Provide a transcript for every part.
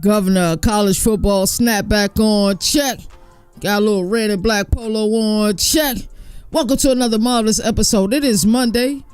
Governor of college football snapback on, check. Got a little red and black polo on, check. Welcome to another marvelous episode. It is Monday,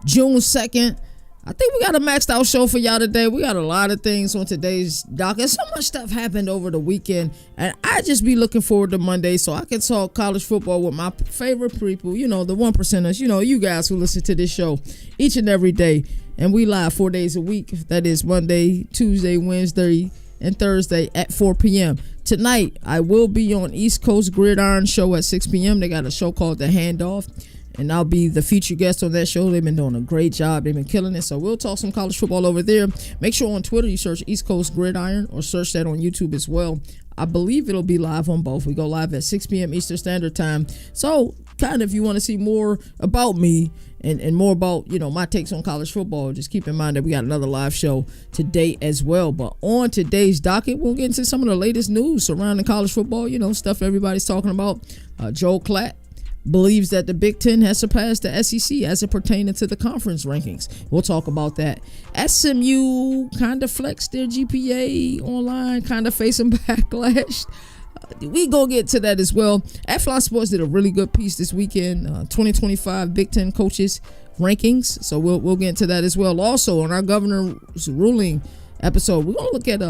June 2nd. I think we got a maxed out show for y'all today. We got a lot of things on today's docket. So much stuff happened over the weekend, and I just be looking forward to Monday so I can talk college football with my favorite people, you know, the one percenters, you know, you guys who listen to this show each and every day. And we live 4 days a week. That is Monday, Tuesday, Wednesday, and Thursday at 4 p.m. Tonight, I will be on East Coast Gridiron Show at 6 p.m. They got a show called The Handoff, and I'll be the featured guest on that show. They've been doing a great job. They've been killing it. So we'll talk some college football over there. Make sure on Twitter you search East Coast Gridiron or search that on YouTube as well. I believe it'll be live on both. We go live at 6 p.m. Eastern Standard Time. So kind of if you want to see more about me and more about, you know, my takes on college football, just keep in mind that we got another live show today as well. But on today's docket, we'll get into some of the latest news surrounding college football, you know, stuff everybody's talking about. Joel Klatt believes that the Big Ten has surpassed the SEC as it pertains to the conference rankings. We'll talk about that. SMU kind of flexed their GPA online, kind of facing backlash. We gonna get to that as well. Fly Sports did a really good piece this weekend, 2025 Big Ten coaches rankings. So we'll get into that as well. Also, on our governor's ruling episode, we're gonna look at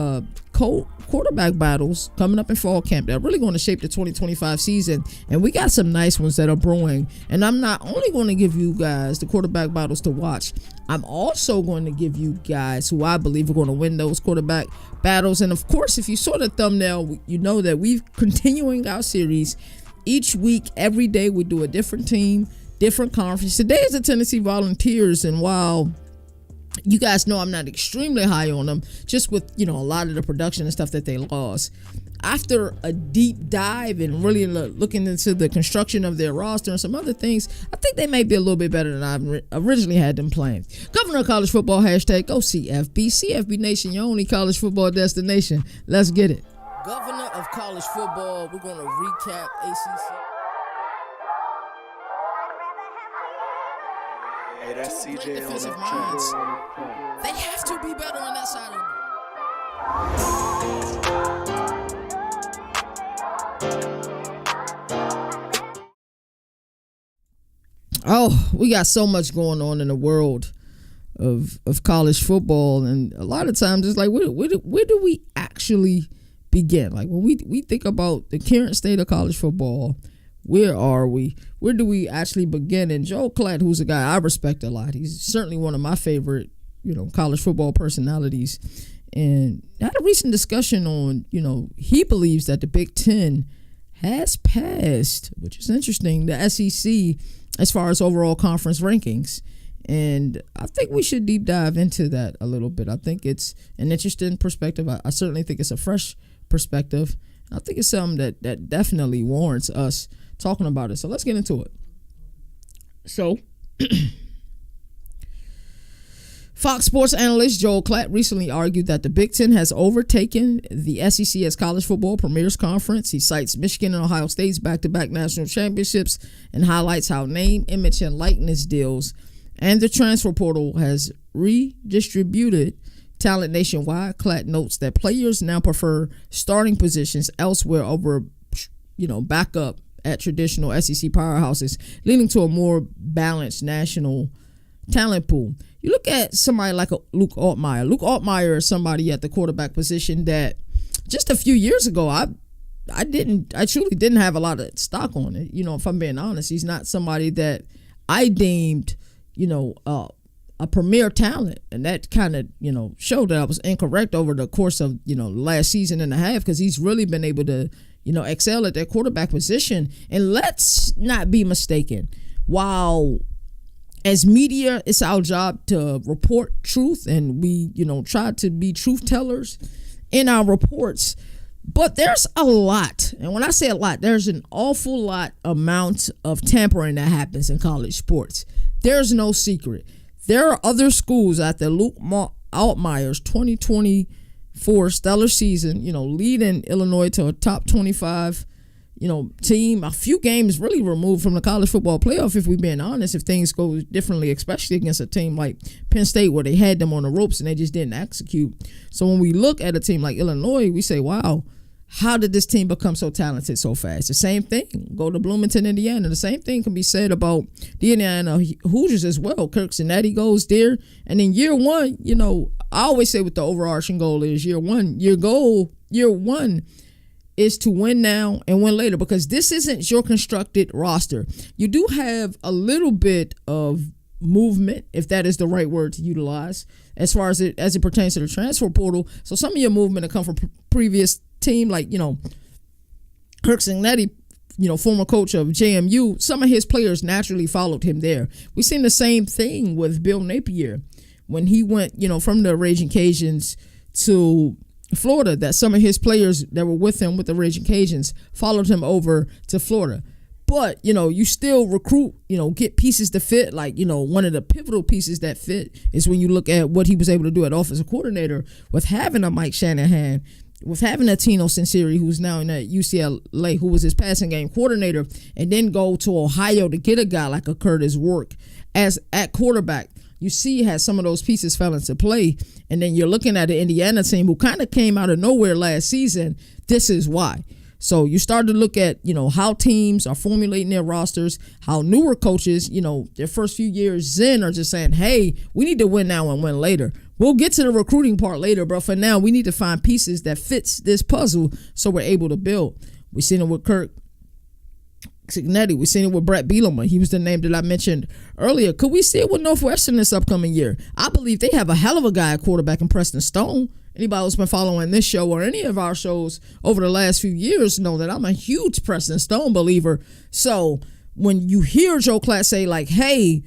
quarterback battles coming up in fall camp. They're really going to shape the 2025 season, and we got some nice ones that are brewing. And I'm not only going to give you guys the quarterback battles to watch, I'm also going to give you guys who I believe are going to win those quarterback battles. And of course, if you saw the thumbnail, you know that we're continuing our series each week. Every day we do a different team, different conference. Today is the Tennessee Volunteers, and while you guys know I'm not extremely high on them, just with, you know, a lot of the production and stuff that they lost. After a deep dive and really looking into the construction of their roster and some other things, I think they may be a little bit better than I originally had them playing. Governor of College Football, hashtag go CFB. CFB Nation, your only college football destination. Let's get it. Governor of College Football, we're going to recap ACC. Hey, that's Two CJ great on defensive that minds. track. They have to be better on that side of it. Oh, we got so much going on in the world of college football, and a lot of times it's like, where do we actually begin? Like when we think about the current state of college football, where are we? Where do we actually begin? And Joel Klatt, who's a guy I respect a lot, he's certainly one of my favorite, you know, college football personalities, and had a recent discussion on, you know, he believes that the Big Ten has passed, which is interesting, the SEC as far as overall conference rankings. And I think we should deep dive into that a little bit. I think it's an interesting perspective. I certainly think it's a fresh perspective. I think it's something that definitely warrants us talking about it. So let's get into it. So, Fox Sports analyst Joel Klatt recently argued that the Big Ten has overtaken the SEC as college football premier's conference. He cites Michigan and Ohio State's back-to-back national championships and highlights how name, image, and likeness deals and the transfer portal has redistributed talent nationwide. Klatt notes that players now prefer starting positions elsewhere over, you know, backup at traditional SEC powerhouses, leading to a more balanced national talent pool. You look at somebody like Luke Altmaier. Luke Altmaier is somebody at the quarterback position that just a few years ago I truly didn't have a lot of stock on it. You know, if I'm being honest, he's not somebody that I deemed, you know, a premier talent, and that kind of, you know, showed that I was incorrect over the course of, you know, last season and a half, because he's really been able to, you know, excel at that quarterback position. And let's not be mistaken, while as media, it's our job to report truth, and we, you know, try to be truth tellers in our reports, but there's a lot, and when I say a lot, there's an awful lot amount of tampering that happens in college sports. There's no secret. There are other schools after Luke Altmaier's 2024 stellar season, you know, leading Illinois to a top 25, team, a few games really removed from the college football playoff, if we're being honest, if things go differently, especially against a team like Penn State where they had them on the ropes and they just didn't execute. So when we look at a team like Illinois, we say, wow, how did this team become so talented so fast? The same thing. Go to Bloomington, Indiana. The same thing can be said about the Indiana Hoosiers as well. Kirk Cincinnati goes there. And in year one, I always say what the overarching goal is. Year one is to win now and win later, because this isn't your constructed roster. You do have a little bit of movement, if that is the right word to utilize, as far as it pertains to the transfer portal. So some of your movement will come from previous team, like Kirk Cincinnati, former coach of JMU. Some of his players naturally followed him there. We've seen the same thing with Bill Napier when he went from the Raging Cajuns to Florida, that some of his players that were with him with the Raging Cajuns followed him over to Florida. But, you still recruit, get pieces to fit. Like, one of the pivotal pieces that fit is when you look at what he was able to do at offensive coordinator with having a Mike Shanahan, with having a Tino Sinceri, who's now in at UCLA, who was his passing game coordinator, and then go to Ohio to get a guy like a Curtis Work as at quarterback. You see he has some of those pieces fell into play. And then you're looking at the Indiana team who kind of came out of nowhere last season. This is why. So you start to look at, how teams are formulating their rosters, how newer coaches, their first few years in are just saying, hey, we need to win now and win later. We'll get to the recruiting part later, but for now, we need to find pieces that fits this puzzle so we're able to build. We've seen it with Kirk Cincinnati. We've seen it with Brett Bielema. He was the name that I mentioned earlier. Could we see it with Northwestern this upcoming year? I believe they have a hell of a guy at quarterback in Preston Stone. Anybody who's been following this show or any of our shows over the last few years know that I'm a huge Preston Stone believer. So when you hear Joe Klatt say, like, hey,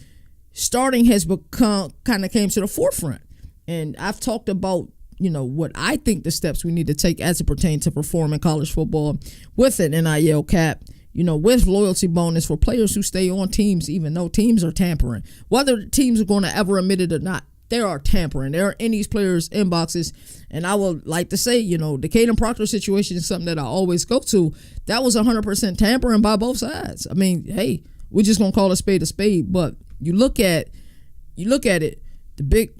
starting has become kind of came to the forefront. And I've talked about, what I think the steps we need to take as it pertains to performing college football with an NIL cap, with loyalty bonus for players who stay on teams, even though teams are tampering. Whether teams are going to ever admit it or not, they are tampering. They are in these players' inboxes. And I would like to say, the Caden Proctor situation is something that I always go to. That was 100% tampering by both sides. I mean, hey, we're just going to call a spade a spade. But you look at it, the Big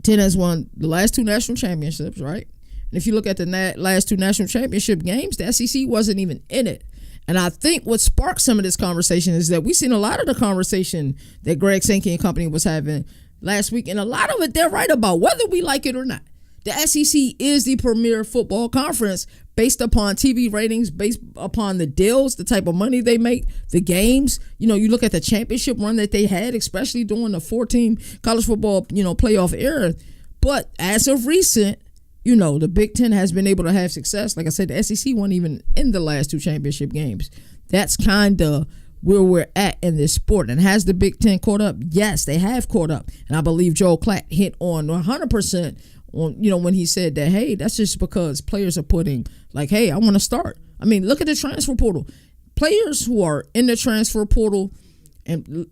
Ten has won the last two national championships, right? And if you look at the last two national championship games, the SEC wasn't even in it. And I think what sparked some of this conversation is that we've seen a lot of the conversation that Greg Sankey and company was having last week, and a lot of it they're right about, whether we like it or not. The SEC is the premier football conference based upon TV ratings, based upon the deals, the type of money they make, the games. You look at the championship run that they had, especially during the 14 college football, playoff era. But as of recent, the Big Ten has been able to have success. Like I said, the SEC wasn't even in the last two championship games. That's kind of where we're at in this sport. And has the Big Ten caught up? Yes, they have caught up. And I believe Joel Klatt hit on 100% on, when he said that, hey, that's just because players are putting, like, hey, I want to start. I mean, look at the transfer portal. Players who are in the transfer portal, and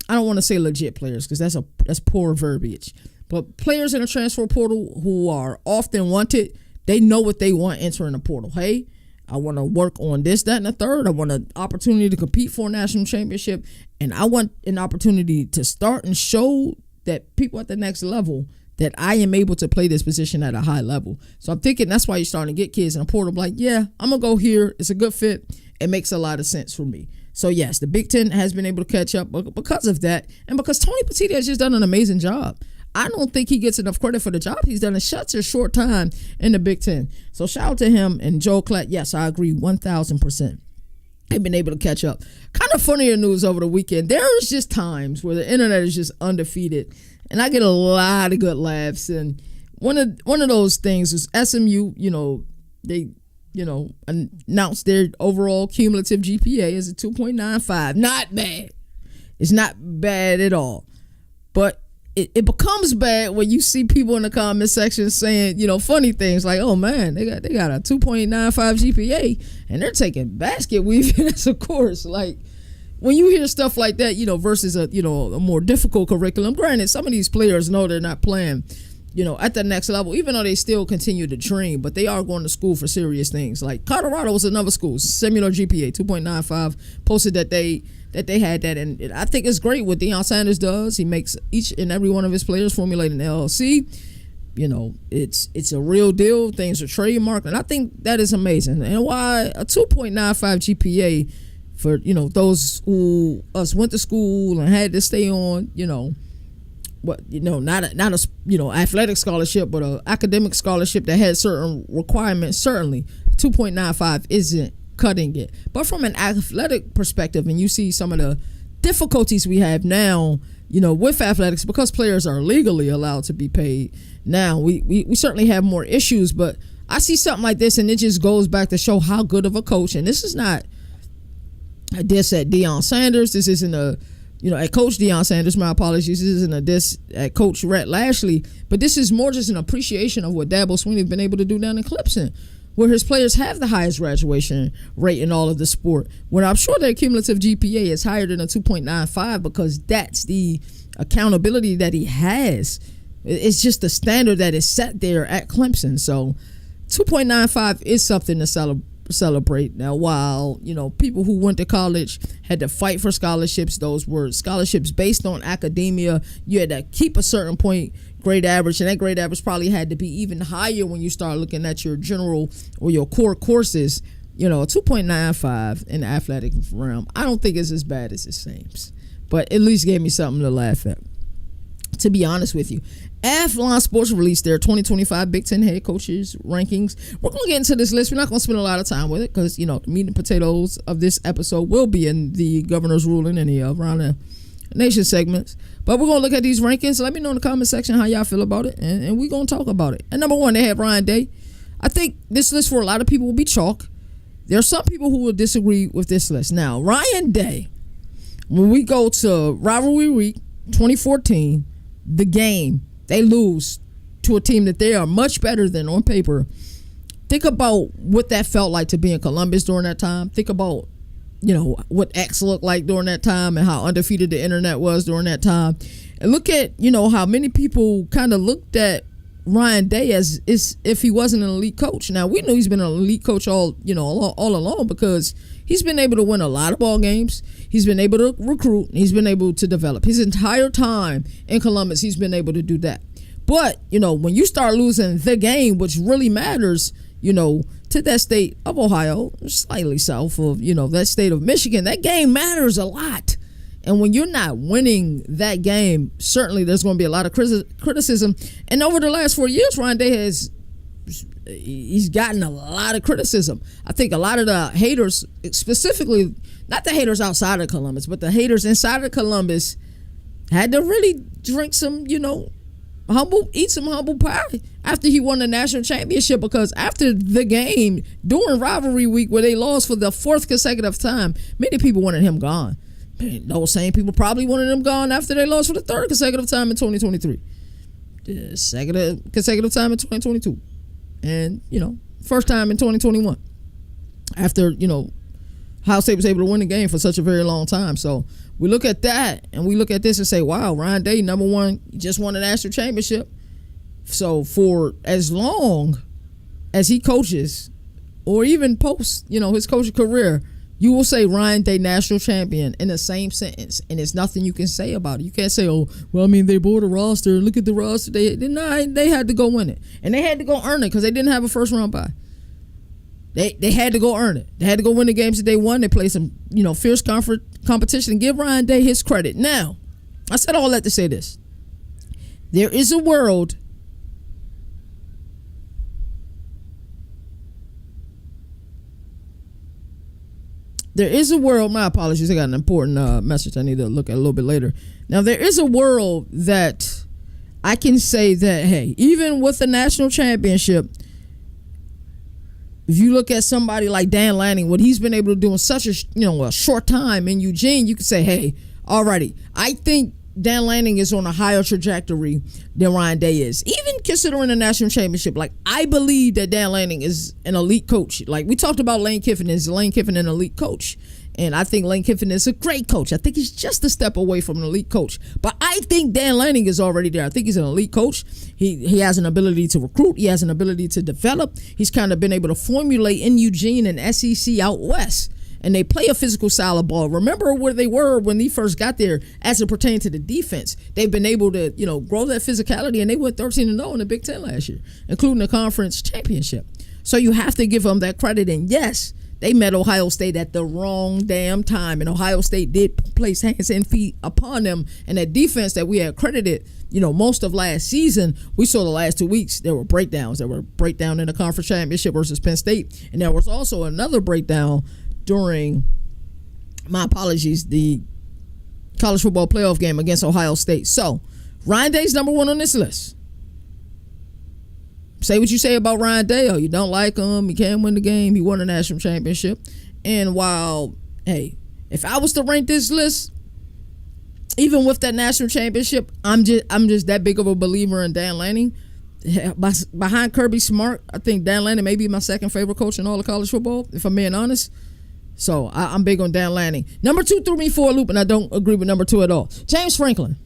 I don't want to say legit players because that's poor verbiage. But players in the transfer portal who are often wanted, they know what they want entering the portal. Hey, I want to work on this, that, and the third. I want an opportunity to compete for a national championship. And I want an opportunity to start and show that people at the next level that I am able to play this position at a high level. So I'm thinking that's why you're starting to get kids in the portal. Like, yeah, I'm going to go here. It's a good fit. It makes a lot of sense for me. So, yes, the Big Ten has been able to catch up because of that. And because Tony Petitti has just done an amazing job. I don't think he gets enough credit for the job he's done in such a short time in the Big Ten. So shout out to him and Joel Klatt. Yes, I agree 1,000%. They've been able to catch up. Kind of funnier news over the weekend. There's just times where the internet is just undefeated, and I get a lot of good laughs. And one of those things is SMU. They announced their overall cumulative GPA as a 2.95. Not bad. It's not bad at all, but it becomes bad when you see people in the comment section saying, funny things like, oh man, they got a 2.95 GPA and they're taking basket weaving as a course. Like, when you hear stuff like that, versus a more difficult curriculum, granted, some of these players know they're not playing, at the next level, even though they still continue to dream, but they are going to school for serious things. Like Colorado was another school, similar GPA, 2.95, posted that they had that. And I think it's great what Deion Sanders does. He makes each and every one of his players formulate an LLC. It's a real deal. Things are trademarked, and I think that is amazing. And why a 2.95 GPA for those who went to school and had to stay on not a athletic scholarship, but a academic scholarship that had certain requirements. Certainly 2.95 isn't cutting it, but from an athletic perspective, and you see some of the difficulties we have now with athletics, because players are legally allowed to be paid now, we certainly have more issues. But I see something like this, and it just goes back to show how good of a coach. And this is not a diss at Deion Sanders. This isn't at Coach Deion Sanders, my apologies. This isn't a diss at Coach Rhett Lashley, but this is more just an appreciation of what Dabo Swinney has been able to do down in Clemson, where his players have the highest graduation rate in all of the sport. When I'm sure their cumulative GPA is higher than a 2.95, because that's the accountability that he has. It's just the standard that is set there at Clemson. So 2.95 is something to celebrate. Now, while people who went to college had to fight for scholarships, those were scholarships based on academia. You had to keep a certain point grade average, and that grade average probably had to be even higher when you start looking at your general or your core courses. A 2.95 in the athletic realm, I don't think it's as bad as it seems, but at least gave me something to laugh at, to be honest with you. Athlon Sports released their 2025 Big Ten head coaches rankings. We're going to get into this list. We're not going to spend a lot of time with it because, the meat and potatoes of this episode will be in the governor's ruling and the around the nation segments. But we're going to look at these rankings. Let me know in the comment section how y'all feel about it, and we're going to talk about it. And number one, they have Ryan Day. I think this list for a lot of people will be chalk. There are some people who will disagree with this list. Now, Ryan Day, when we go to rivalry week 2014, the game, they lose to a team that they are much better than on paper. Think about what that felt like to be in Columbus during that time. Think about, what X looked like during that time and how undefeated the internet was during that time. And look at, how many people kind of looked at Ryan Day as if he wasn't an elite coach. Now, we know he's been an elite coach all along, because he's been able to win a lot of ball games. He's been able to recruit. He's been able to develop. His entire time in Columbus, he's been able to do that. But, when you start losing the game, which really matters, to that state of Ohio, slightly south of, that state of Michigan, that game matters a lot. And when you're not winning that game, certainly there's going to be a lot of criticism. And over the last 4 years, Ryan Day he's gotten a lot of criticism. I think a lot of the haters, specifically, not the haters outside of Columbus, but the haters inside of Columbus, had to really drink some, eat some humble pie after he won the national championship, because after the game, during rivalry week where they lost for the fourth consecutive time, many people wanted him gone. Those same people probably wanted him gone after they lost for the third consecutive time in 2023. The second consecutive time in 2022. And, first time in 2021. After, Ohio State was able to win the game for such a very long time. So we look at that and we look at this and say, wow, Ryan Day, number one, just won the national championship. So for as long as he coaches, or even post, his coaching career, you will say Ryan Day national champion in the same sentence, and there's nothing you can say about it. You can't say, they bought a roster. Look at the roster. They had to go win it, and they had to go earn it because they didn't have a first round bye. They had to go earn it. They had to go win the games that they won. They played some fierce competition. And give Ryan Day his credit. Now, I said all that to say this: there is a world. There is a world, my apologies, I got an important message I need to look at a little bit later. Now, there is a world that I can say that, hey, even with the national championship, if you look at somebody like Dan Lanning, what he's been able to do in such a short time in Eugene, you could say, hey, alrighty, I think Dan Lanning is on a higher trajectory than Ryan Day is. Even considering the national championship, I believe that Dan Lanning is an elite coach. We talked about Lane Kiffin. Is Lane Kiffin an elite coach? And I think Lane Kiffin is a great coach. I think he's just a step away from an elite coach. But I think Dan Lanning is already there. I think he's an elite coach. He has an ability to recruit. He has an ability to develop. He's kind of been able to formulate in Eugene and SEC out west. And they play a physical style of ball. Remember where they were when he first got there as it pertained to the defense. They've been able to, grow that physicality, and they went 13-0 in the Big Ten last year, including the conference championship. So you have to give them that credit. And yes, they met Ohio State at the wrong damn time, and Ohio State did place hands and feet upon them. And that defense that we had credited, most of last season, we saw the last 2 weeks, there were breakdowns. There were breakdown in the conference championship versus Penn State. And there was also another breakdown during, the college football playoff game against Ohio State. So, Ryan Day's number one on this list. Say what you say about Ryan Day. You don't like him. He can't win the game. He won a national championship. And while, if I was to rank this list, even with that national championship, I'm just that big of a believer in Dan Lanning. Behind Kirby Smart, I think Dan Lanning may be my second favorite coach in all of college football, if I'm being honest. So I'm big on Dan Lanning. Number 2 threw me for a loop, and I don't agree with number 2 at all. James Franklin.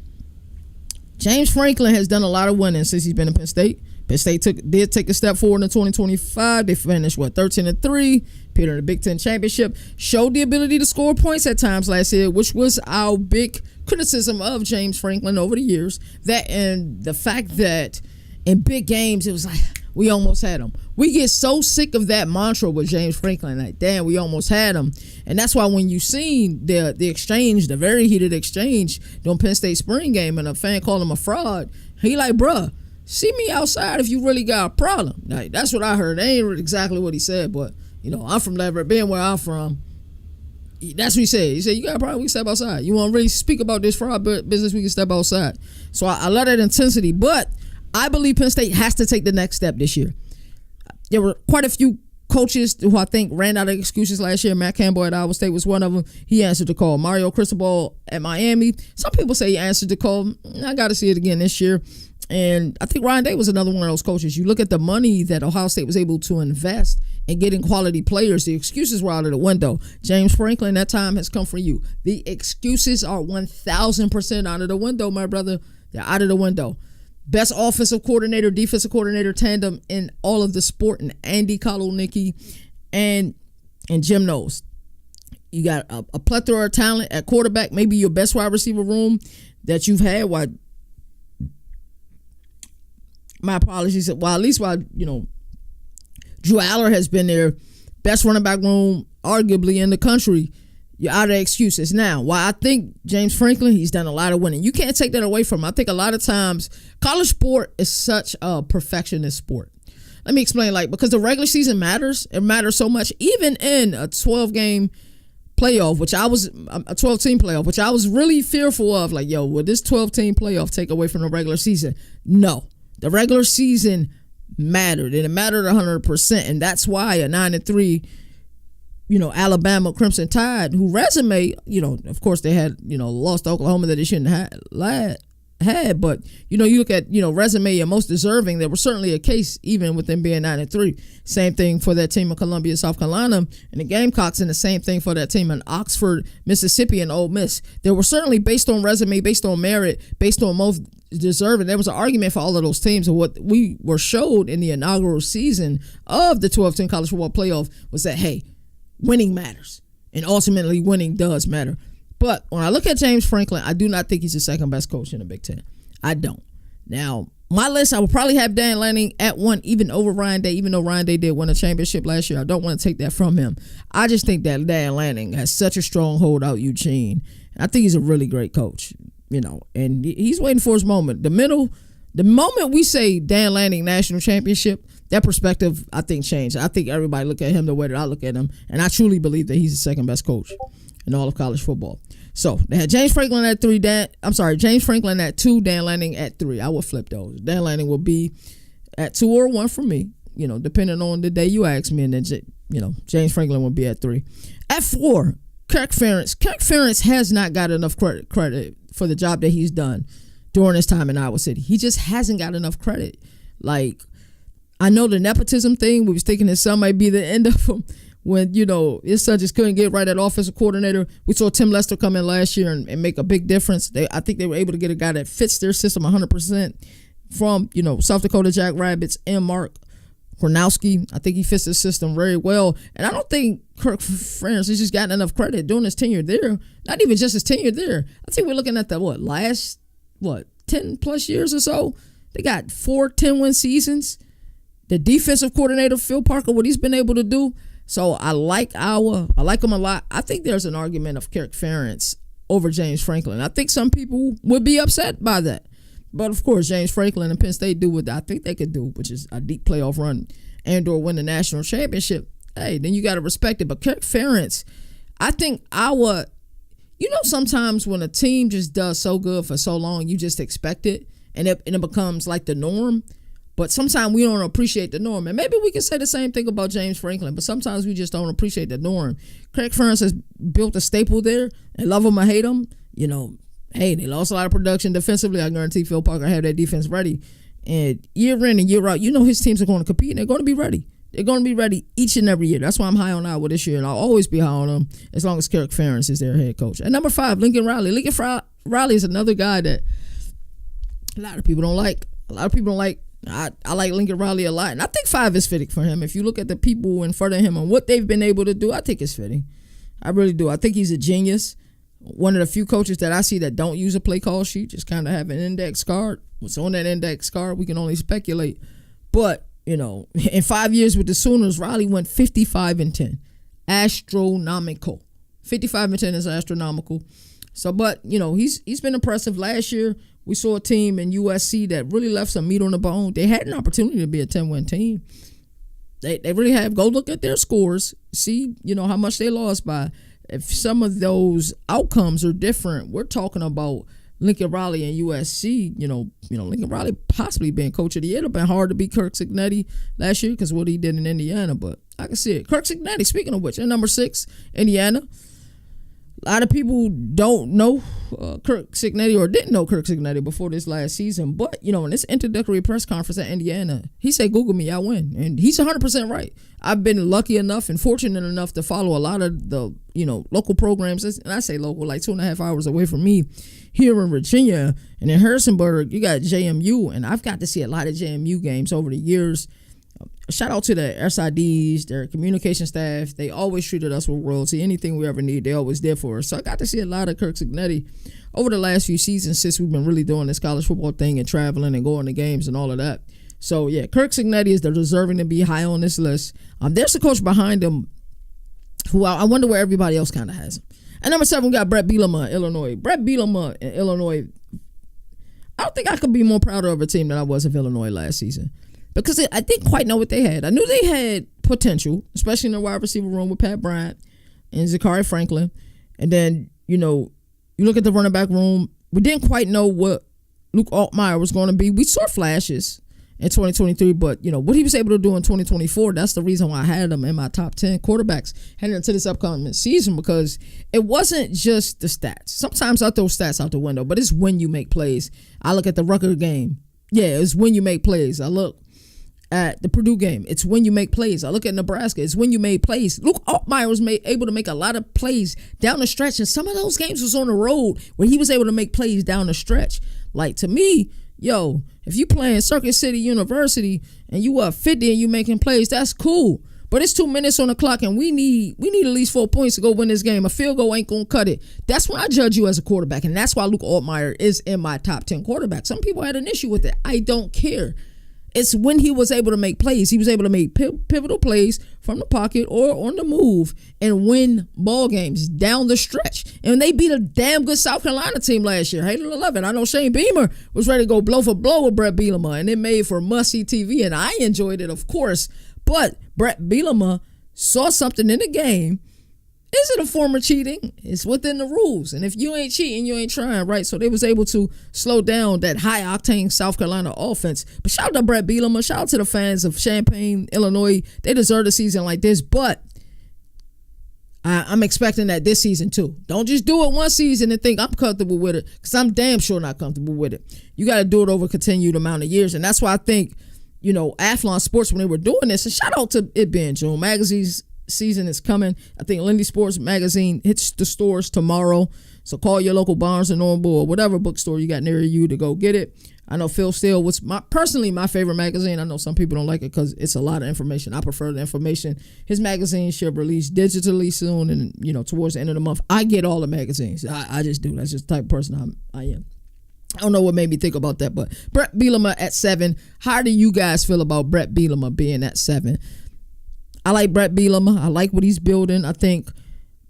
James Franklin has done a lot of winning since he's been in Penn State. Penn State did take a step forward in 2025. They finished 13-3, appeared in the Big Ten championship. Showed the ability to score points at times last year, which was our big criticism of James Franklin over the years. That and the fact that in big games it was like we almost had him. We get so sick of that mantra with James Franklin, like damn, we almost had him. And that's why when you seen the exchange, the very heated exchange during Penn State spring game, and a fan called him a fraud, he like, bruh, see me outside if you really got a problem. Like, that's what I heard. That ain't exactly what he said, but I'm from Leverett, being where I'm from. That's what he said. He said, you got a problem, we can step outside. You want to really speak about this fraud business, we can step outside. So I love that intensity, but I believe Penn State has to take the next step this year. There were quite a few coaches who I think ran out of excuses last year. Matt Campbell at Iowa State was one of them. He answered the call. Mario Cristobal at Miami. Some people say he answered the call. I got to see it again this year. And I think Ryan Day was another one of those coaches. You look at the money that Ohio State was able to invest in getting quality players. The excuses were out of the window. James Franklin, that time has come for you. The excuses are 1,000% out of the window, my brother. They're out of the window. Best offensive coordinator, defensive coordinator tandem in all of the sport, and Andy Kolodnicki and Jim Knowles. You got a plethora of talent at quarterback, maybe your best wide receiver room that you've had. My apologies. While Drew Aller has been there, best running back room arguably in the country. You're out of excuses. Now, while I think James Franklin, he's done a lot of winning. You can't take that away from him. I think a lot of times college sport is such a perfectionist sport. Let me explain, because the regular season matters. It matters so much. Even in a 12-game playoff, a 12-team playoff, which I was really fearful of. Would this 12-team playoff take away from the regular season? No. The regular season mattered, and it mattered 100%. And that's why a 9-3 Alabama Crimson Tide, who resume, of course they had, lost to Oklahoma that they shouldn't have had. But, you look at, resume and most deserving, there was certainly a case even with them being 9-3. Same thing for that team in Columbia, South Carolina, and the Gamecocks, and the same thing for that team in Oxford, Mississippi, and Ole Miss. There were certainly, based on resume, based on merit, based on most deserving, there was an argument for all of those teams. And what we were showed in the inaugural season of the 12-team college football playoff was that, hey, winning matters, and ultimately winning does matter. But when I look at James Franklin, I do not think he's the second best coach in the Big Ten. I don't. Now, my list, I would probably have Dan Lanning at 1, even over Ryan Day, even though Ryan Day did win a championship last year. I don't want to take that from him. I just think that Dan Lanning has such a strong hold out Eugene. I think he's a really great coach, and he's waiting for his moment. The moment we say Dan Lanning national championship, that perspective, I think, changed. I think everybody look at him the way that I look at him, and I truly believe that he's the second best coach in all of college football. So they had James Franklin at 3. James Franklin at 2, Dan Lanning at 3. I would flip those. Dan Lanning will be at 2 or 1 for me, depending on the day you ask me, and then James Franklin will be at 3. At 4, Kirk Ferentz. Kirk Ferentz has not got enough credit for the job that he's done during his time in Iowa City. He just hasn't got enough credit. I know the nepotism thing, we was thinking that some might be the end of him. when, his son just couldn't get right at offensive coordinator. We saw Tim Lester come in last year and make a big difference. I think they were able to get a guy that fits their system 100% from, South Dakota Jackrabbits and Mark Kornowski. I think he fits the system very well. And I don't think Kirk Ferentz has just gotten enough credit during his tenure there. Not even just his tenure there. I think we're looking at the, last 10 plus years or so. They got 4 10-win seasons. The defensive coordinator, Phil Parker, what he's been able to do. So I like him a lot. I think there's an argument of Kirk Ferentz over James Franklin. I think some people would be upset by that. But of course, James Franklin and Penn State do what I think they could do, which is a deep playoff run and/or win the national championship. Hey, then you got to respect it. But Kirk Ferentz, I think sometimes when a team just does so good for so long, you just expect it, and it becomes like the norm. But sometimes we don't appreciate the norm. And maybe we can say the same thing about James Franklin, but sometimes we just don't appreciate the norm. Kirk Ferentz has built a staple there, and love him or hate him, hey, they lost a lot of production defensively. I guarantee Phil Parker had that defense ready. And year in and year out, his teams are going to compete, and they're going to be ready. They're going to be ready each and every year. That's why I'm high on Iowa this year, and I'll always be high on them as long as Kirk Ferentz is their head coach. And number 5, Lincoln Riley. Lincoln Riley is another guy that a lot of people don't like. I like Lincoln Riley a lot, and I think 5 is fitting for him. If you look at the people in front of him and what they've been able to do, I think it's fitting. I really do. I think he's a genius. One of the few coaches that I see that don't use a play call sheet, just kind of have an index card. What's on that index card, we can only speculate. But, in 5 years with the Sooners, Riley went 55-10. Astronomical. 55-10 is astronomical. So, but, he's been impressive. Last year, we saw a team in USC that really left some meat on the bone. They had an opportunity to be a 10-win team. They really have. Go look at their scores. See, how much they lost by. If some of those outcomes are different, we're talking about Lincoln Riley and USC. Lincoln Riley possibly being coach of the year. It'd have been hard to beat Kirk Cignetti last year because what he did in Indiana, but I can see it. Kirk Cignetti, speaking of which, in number 6, Indiana. A lot of people don't know Kirk Cignetti or didn't know Kirk Cignetti before this last season. But, in this introductory press conference at Indiana, he said, Google me, I win. And he's 100% right. I've been lucky enough and fortunate enough to follow a lot of the, local programs. And I say local, like 2.5 hours away from me here in Virginia. And in Harrisonburg, you got JMU. And I've got to see a lot of JMU games over the years. Shout out to the SIDs, their communication staff. They always treated us with royalty. Anything we ever need, they always did for us. So I got to see a lot of Kirk Cignetti over the last few seasons since we've been really doing this college football thing and traveling and going to games and all of that. So, yeah, Kirk Cignetti is deserving to be high on this list. There's a coach behind him who I wonder where everybody else kind of has him. And number 7, we got Brett Bielema, Illinois. Brett Bielema in Illinois, I don't think I could be more proud of a team than I was of Illinois last season. Because I didn't quite know what they had. I knew they had potential, especially in the wide receiver room with Pat Bryant and Zachary Franklin. And then, you look at the running back room. We didn't quite know what Luke Altmaier was going to be. We saw flashes in 2023, but, what he was able to do in 2024, that's the reason why I had him in my top 10 quarterbacks heading into this upcoming season, because it wasn't just the stats. Sometimes I throw stats out the window, but it's when you make plays. I look at the Rutgers game. Yeah, it's when you make plays. I look at the Purdue game. It's when you make plays. I look at Nebraska. It's when you made plays. Luke Altmaier was able to make a lot of plays down the stretch, and some of those games was on the road where he was able to make plays down the stretch. Like, to me, if you playing Circuit City University and you up 50 and you making plays, that's cool. But it's 2 minutes on the clock, and we need at least 4 points to go win this game. A field goal ain't gonna cut it. That's when I judge you as a quarterback, and that's why Luke Altmaier is in my top 10 quarterbacks. Some people had an issue with it. I don't care. It's when he was able to make plays. He was able to make pivotal plays from the pocket or on the move and win ball games down the stretch. And they beat a damn good South Carolina team last year. Hated 11. I know Shane Beamer was ready to go blow for blow with Brett Bielema, and it made for must-see TV, and I enjoyed it, of course. But Brett Bielema saw something in the game. Is it a form of cheating? It's within the rules. And if you ain't cheating, you ain't trying, right? So they was able to slow down that high-octane South Carolina offense. But shout out to Brett Bielema. Shout out to the fans of Champaign, Illinois. They deserve a season like this. But I'm expecting that this season, too. Don't just do it one season and think I'm comfortable with it, because I'm damn sure not comfortable with it. You got to do it over a continued amount of years. And that's why I think, Athlon Sports, when they were doing this, and shout out to it being June, season is coming. I think Lindy Sports Magazine hits the stores tomorrow. So call your local Barnes and Noble or whatever bookstore you got near you to go get it. I know Phil Steele was personally my favorite magazine. I know some people don't like it because it's a lot of information. I prefer the information. His magazine should release digitally soon, and towards the end of the month. I get all the magazines. I just do. That's just the type of person I am. I don't know what made me think about that, but Brett Bielema at 7. How do you guys feel about Brett Bielema being at 7? I like Brett Bielema. I like what he's building. I think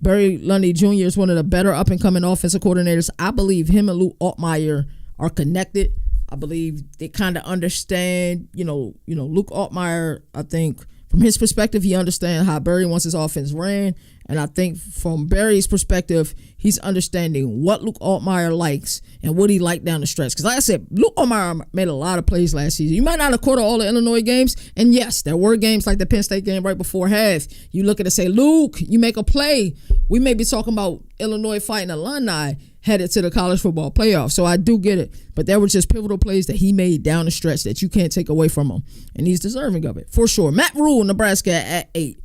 Barry Lundy Jr. is one of the better up-and-coming offensive coordinators. I believe him and Luke Altmaier are connected. I believe they kind of understand, Luke Altmaier, I think from his perspective, he understands how Barry wants his offense ran. And I think from Barry's perspective, he's understanding what Luke Altmaier likes and what he liked down the stretch. Because like I said, Luke Altmaier made a lot of plays last season. You might not have caught all the Illinois games. And yes, there were games like the Penn State game right before half. You look at it and say, Luke, you make a play. We may be talking about Illinois fighting Illini headed to the college football playoff. So I do get it. But there were just pivotal plays that he made down the stretch that you can't take away from him. And he's deserving of it, for sure. Matt Rule, Nebraska at 8.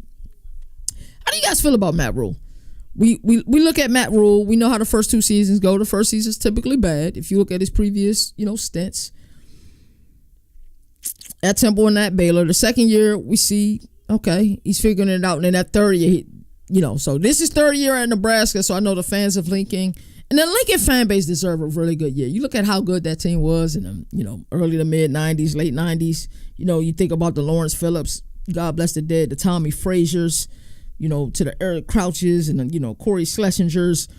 How do you guys feel about Matt Rule? We look at Matt Rule. We know how the first 2 seasons go. The first season is typically bad. If you look at his previous, stints at Temple and at Baylor. The second year, we see, okay, he's figuring it out. And then that third year, so this is third year at Nebraska. So I know the fans of Lincoln and the Lincoln fan base deserve a really good year. You look at how good that team was in the, early to mid 90s, late 90s. You think about the Lawrence Phillips, God bless the dead, the Tommy Frazier's, to the Eric Crouches and Corey Schlesingers,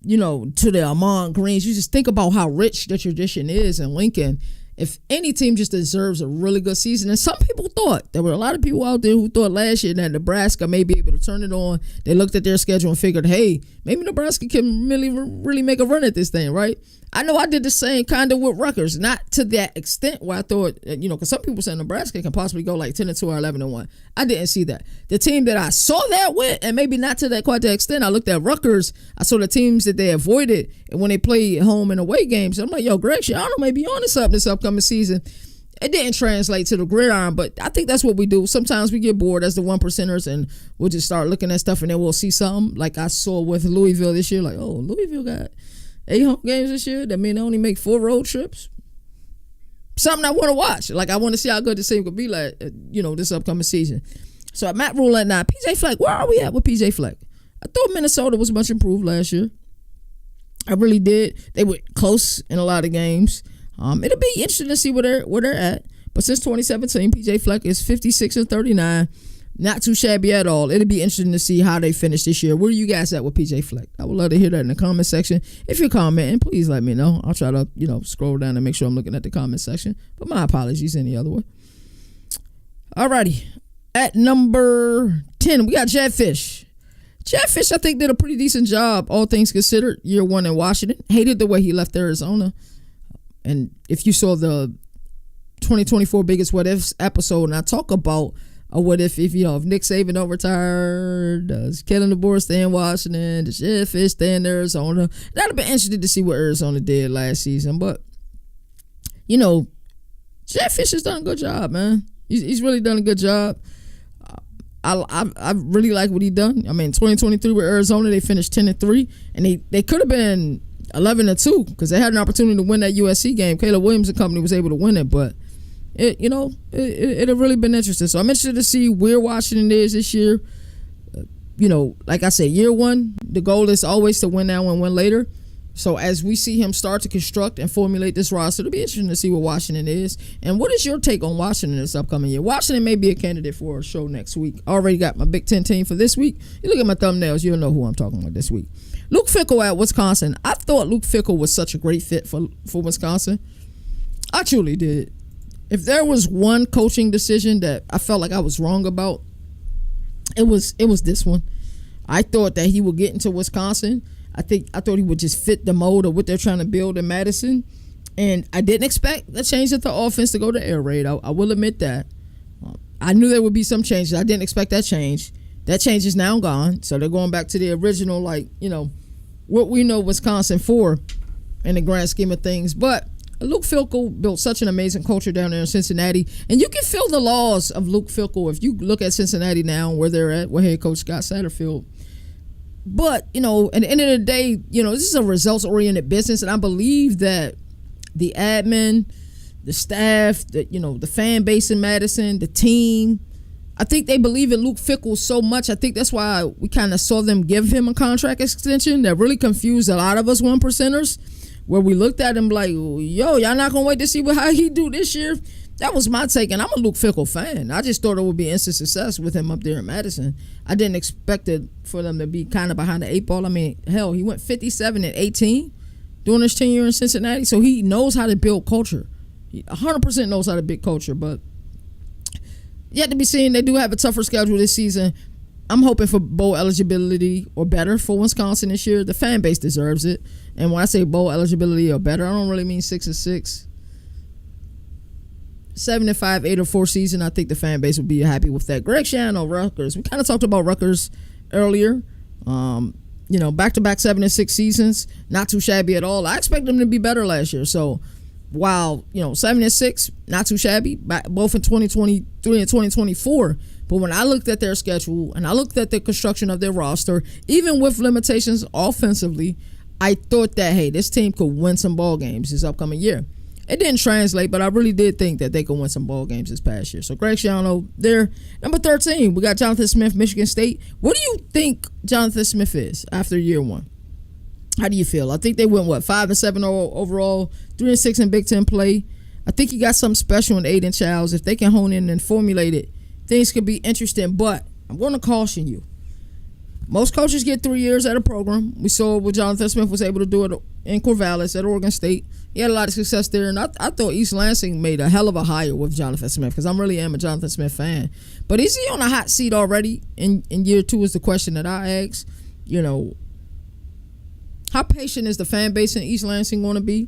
to the Ahman Greens. You just think about how rich the tradition is in Lincoln. If any team just deserves a really good season, and some people thought, there were a lot of people out there who thought last year that Nebraska may be able to turn it on. They looked at their schedule and figured, hey, maybe Nebraska can really make a run at this thing, right? I know I did the same kind of with Rutgers, not to that extent where I thought, because some people say Nebraska can possibly go like 10-2 or 11-1. I didn't see that. The team that I saw that with, and maybe not to that quite that extent, I looked at Rutgers. I saw the teams that they avoided, and when they play home and away games, I'm like, yo, Greg Schiano may be on something this upcoming season. It didn't translate to the gridiron, but I think that's what we do. Sometimes we get bored as the 1%ers, and we'll just start looking at stuff, and then we'll see something like I saw with Louisville this year. Like, oh, Louisville got 8 home games this year. That mean they only make 4 road trips. Something I want to watch. Like, I want to see how good this team could be like, this upcoming season. So at Matt Rule at 9. PJ Fleck, where are we at with PJ Fleck? I thought Minnesota was much improved last year. I really did. They were close in a lot of games. It'll be interesting to see where they're at. But since 2017, PJ Fleck is 56-39. Not too shabby at all. It'll be interesting to see how they finish this year. Where are you guys at with PJ Fleck? I would love to hear that in the comment section. If you're commenting, please let me know. I'll try to, scroll down and make sure I'm looking at the comment section. But my apologies any other way. Alrighty. At number 10, we got Jedd Fisch. Jedd Fisch, I think, did a pretty decent job, all things considered, year 1 in Washington. Hated the way he left Arizona. And if you saw the 2024 Biggest What Ifs episode, and I talk about what if Nick Saban don't retire, does Kellen DeBoer stay in Washington, does Jedd Fisch stay in Arizona? That'd be interesting to see what Arizona did last season. But, Jedd Fisch has done a good job, man. He's really done a good job. I really like what he done. I mean, 2023 with Arizona, they finished 10-3, and they could have been 11-2 because they had an opportunity to win that USC game. Caleb Williams and company was able to win it, but it'll really been interesting. So I'm interested to see where Washington is this year. Like I said, year 1, the goal is always to win now and win later. So as we see him start to construct and formulate this roster, it'll be interesting to see where Washington is. And what is your take on Washington this upcoming year? Washington may be a candidate for a show next week. Already got my Big Ten team for this week. You look at my thumbnails, you'll know who I'm talking about this week. Luke Fickell at Wisconsin. I thought Luke Fickell was such a great fit for Wisconsin. I truly did. If there was one coaching decision that I felt like I was wrong about, it was this one. I thought that he would get into Wisconsin. I thought he would just fit the mold of what they're trying to build in Madison. And I didn't expect the change of the offense to go to air raid. I will admit that. I knew there would be some changes. I didn't expect that change. That change is now gone. So they're going back to the original, what we know Wisconsin for in the grand scheme of things. But Luke Fickell built such an amazing culture down there in Cincinnati, and you can feel the laws of Luke Fickell if you look at Cincinnati now, where they're at, where head coach Scott Satterfield. But, at the end of the day, this is a results-oriented business, and I believe that the admin, the staff, the fan base in Madison, the team, I think they believe in Luke Fickell so much. I think that's why we kind of saw them give him a contract extension that really confused a lot of us 1%ers, where we looked at him like, yo, y'all not going to wait to see how he do this year? That was my take, and I'm a Luke Fickell fan. I just thought it would be instant success with him up there in Madison. I didn't expect it for them to be kind of behind the 8 ball. I mean, hell, he went 57-18 during his tenure in Cincinnati, so he knows how to build culture. He 100% knows how to build culture, but yet to be seen. They do have a tougher schedule this season. I'm hoping for bowl eligibility or better for Wisconsin this year. The fan base deserves it. And when I say bowl eligibility or better, I don't really mean 6-6. 7-5, 8-4 season. I think the fan base would be happy with that. Greg Schiano, Rutgers. We kind of talked about Rutgers earlier. Back-to-back 7-6 seasons. Not too shabby at all. I expect them to be better last year. So, while 7-6, not too shabby, both in 2023 and 2024. But when I looked at their schedule and I looked at the construction of their roster, even with limitations offensively, I thought that, hey, this team could win some ball games this upcoming year. It didn't translate, but I really did think that they could win some ball games this past year. So Greg Schiano there. Number 13, we got Jonathan Smith, Michigan State. What do you think Jonathan Smith is after year one? How do you feel? I think they went, 5-7 overall, 3-6 in Big Ten play. I think you got something special in Aiden Childs. If they can hone in and formulate it, things could be interesting. But I'm going to caution you. Most coaches get 3 years at a program. We saw what Jonathan Smith was able to do in Corvallis at Oregon State. He had a lot of success there, and I thought East Lansing made a hell of a hire with Jonathan Smith, because I really am a Jonathan Smith fan. But is he on a hot seat already in year two is the question that I ask. How patient is the fan base in East Lansing going to be?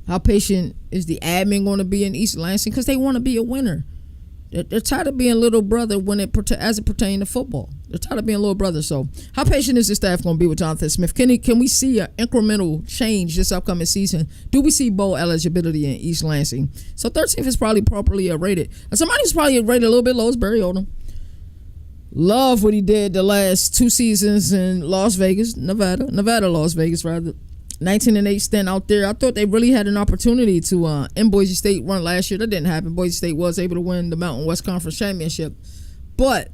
How patient is the admin going to be in East Lansing? Because they want to be a winner. They're tired of being little brother as it pertains to football. They're tired of being little brother. So how patient is the staff going to be with Jonathan Smith? Can we see an incremental change this upcoming season? Do we see bowl eligibility in East Lansing? So 13th is probably properly rated. And somebody who's probably rated a little bit low is Barry Odom. Love what he did the last 2 seasons in Las Vegas, Las Vegas rather. 19-8 stint out there. I thought they really had an opportunity to end Boise State run last year. That didn't happen. Boise State was able to win the Mountain West Conference Championship. But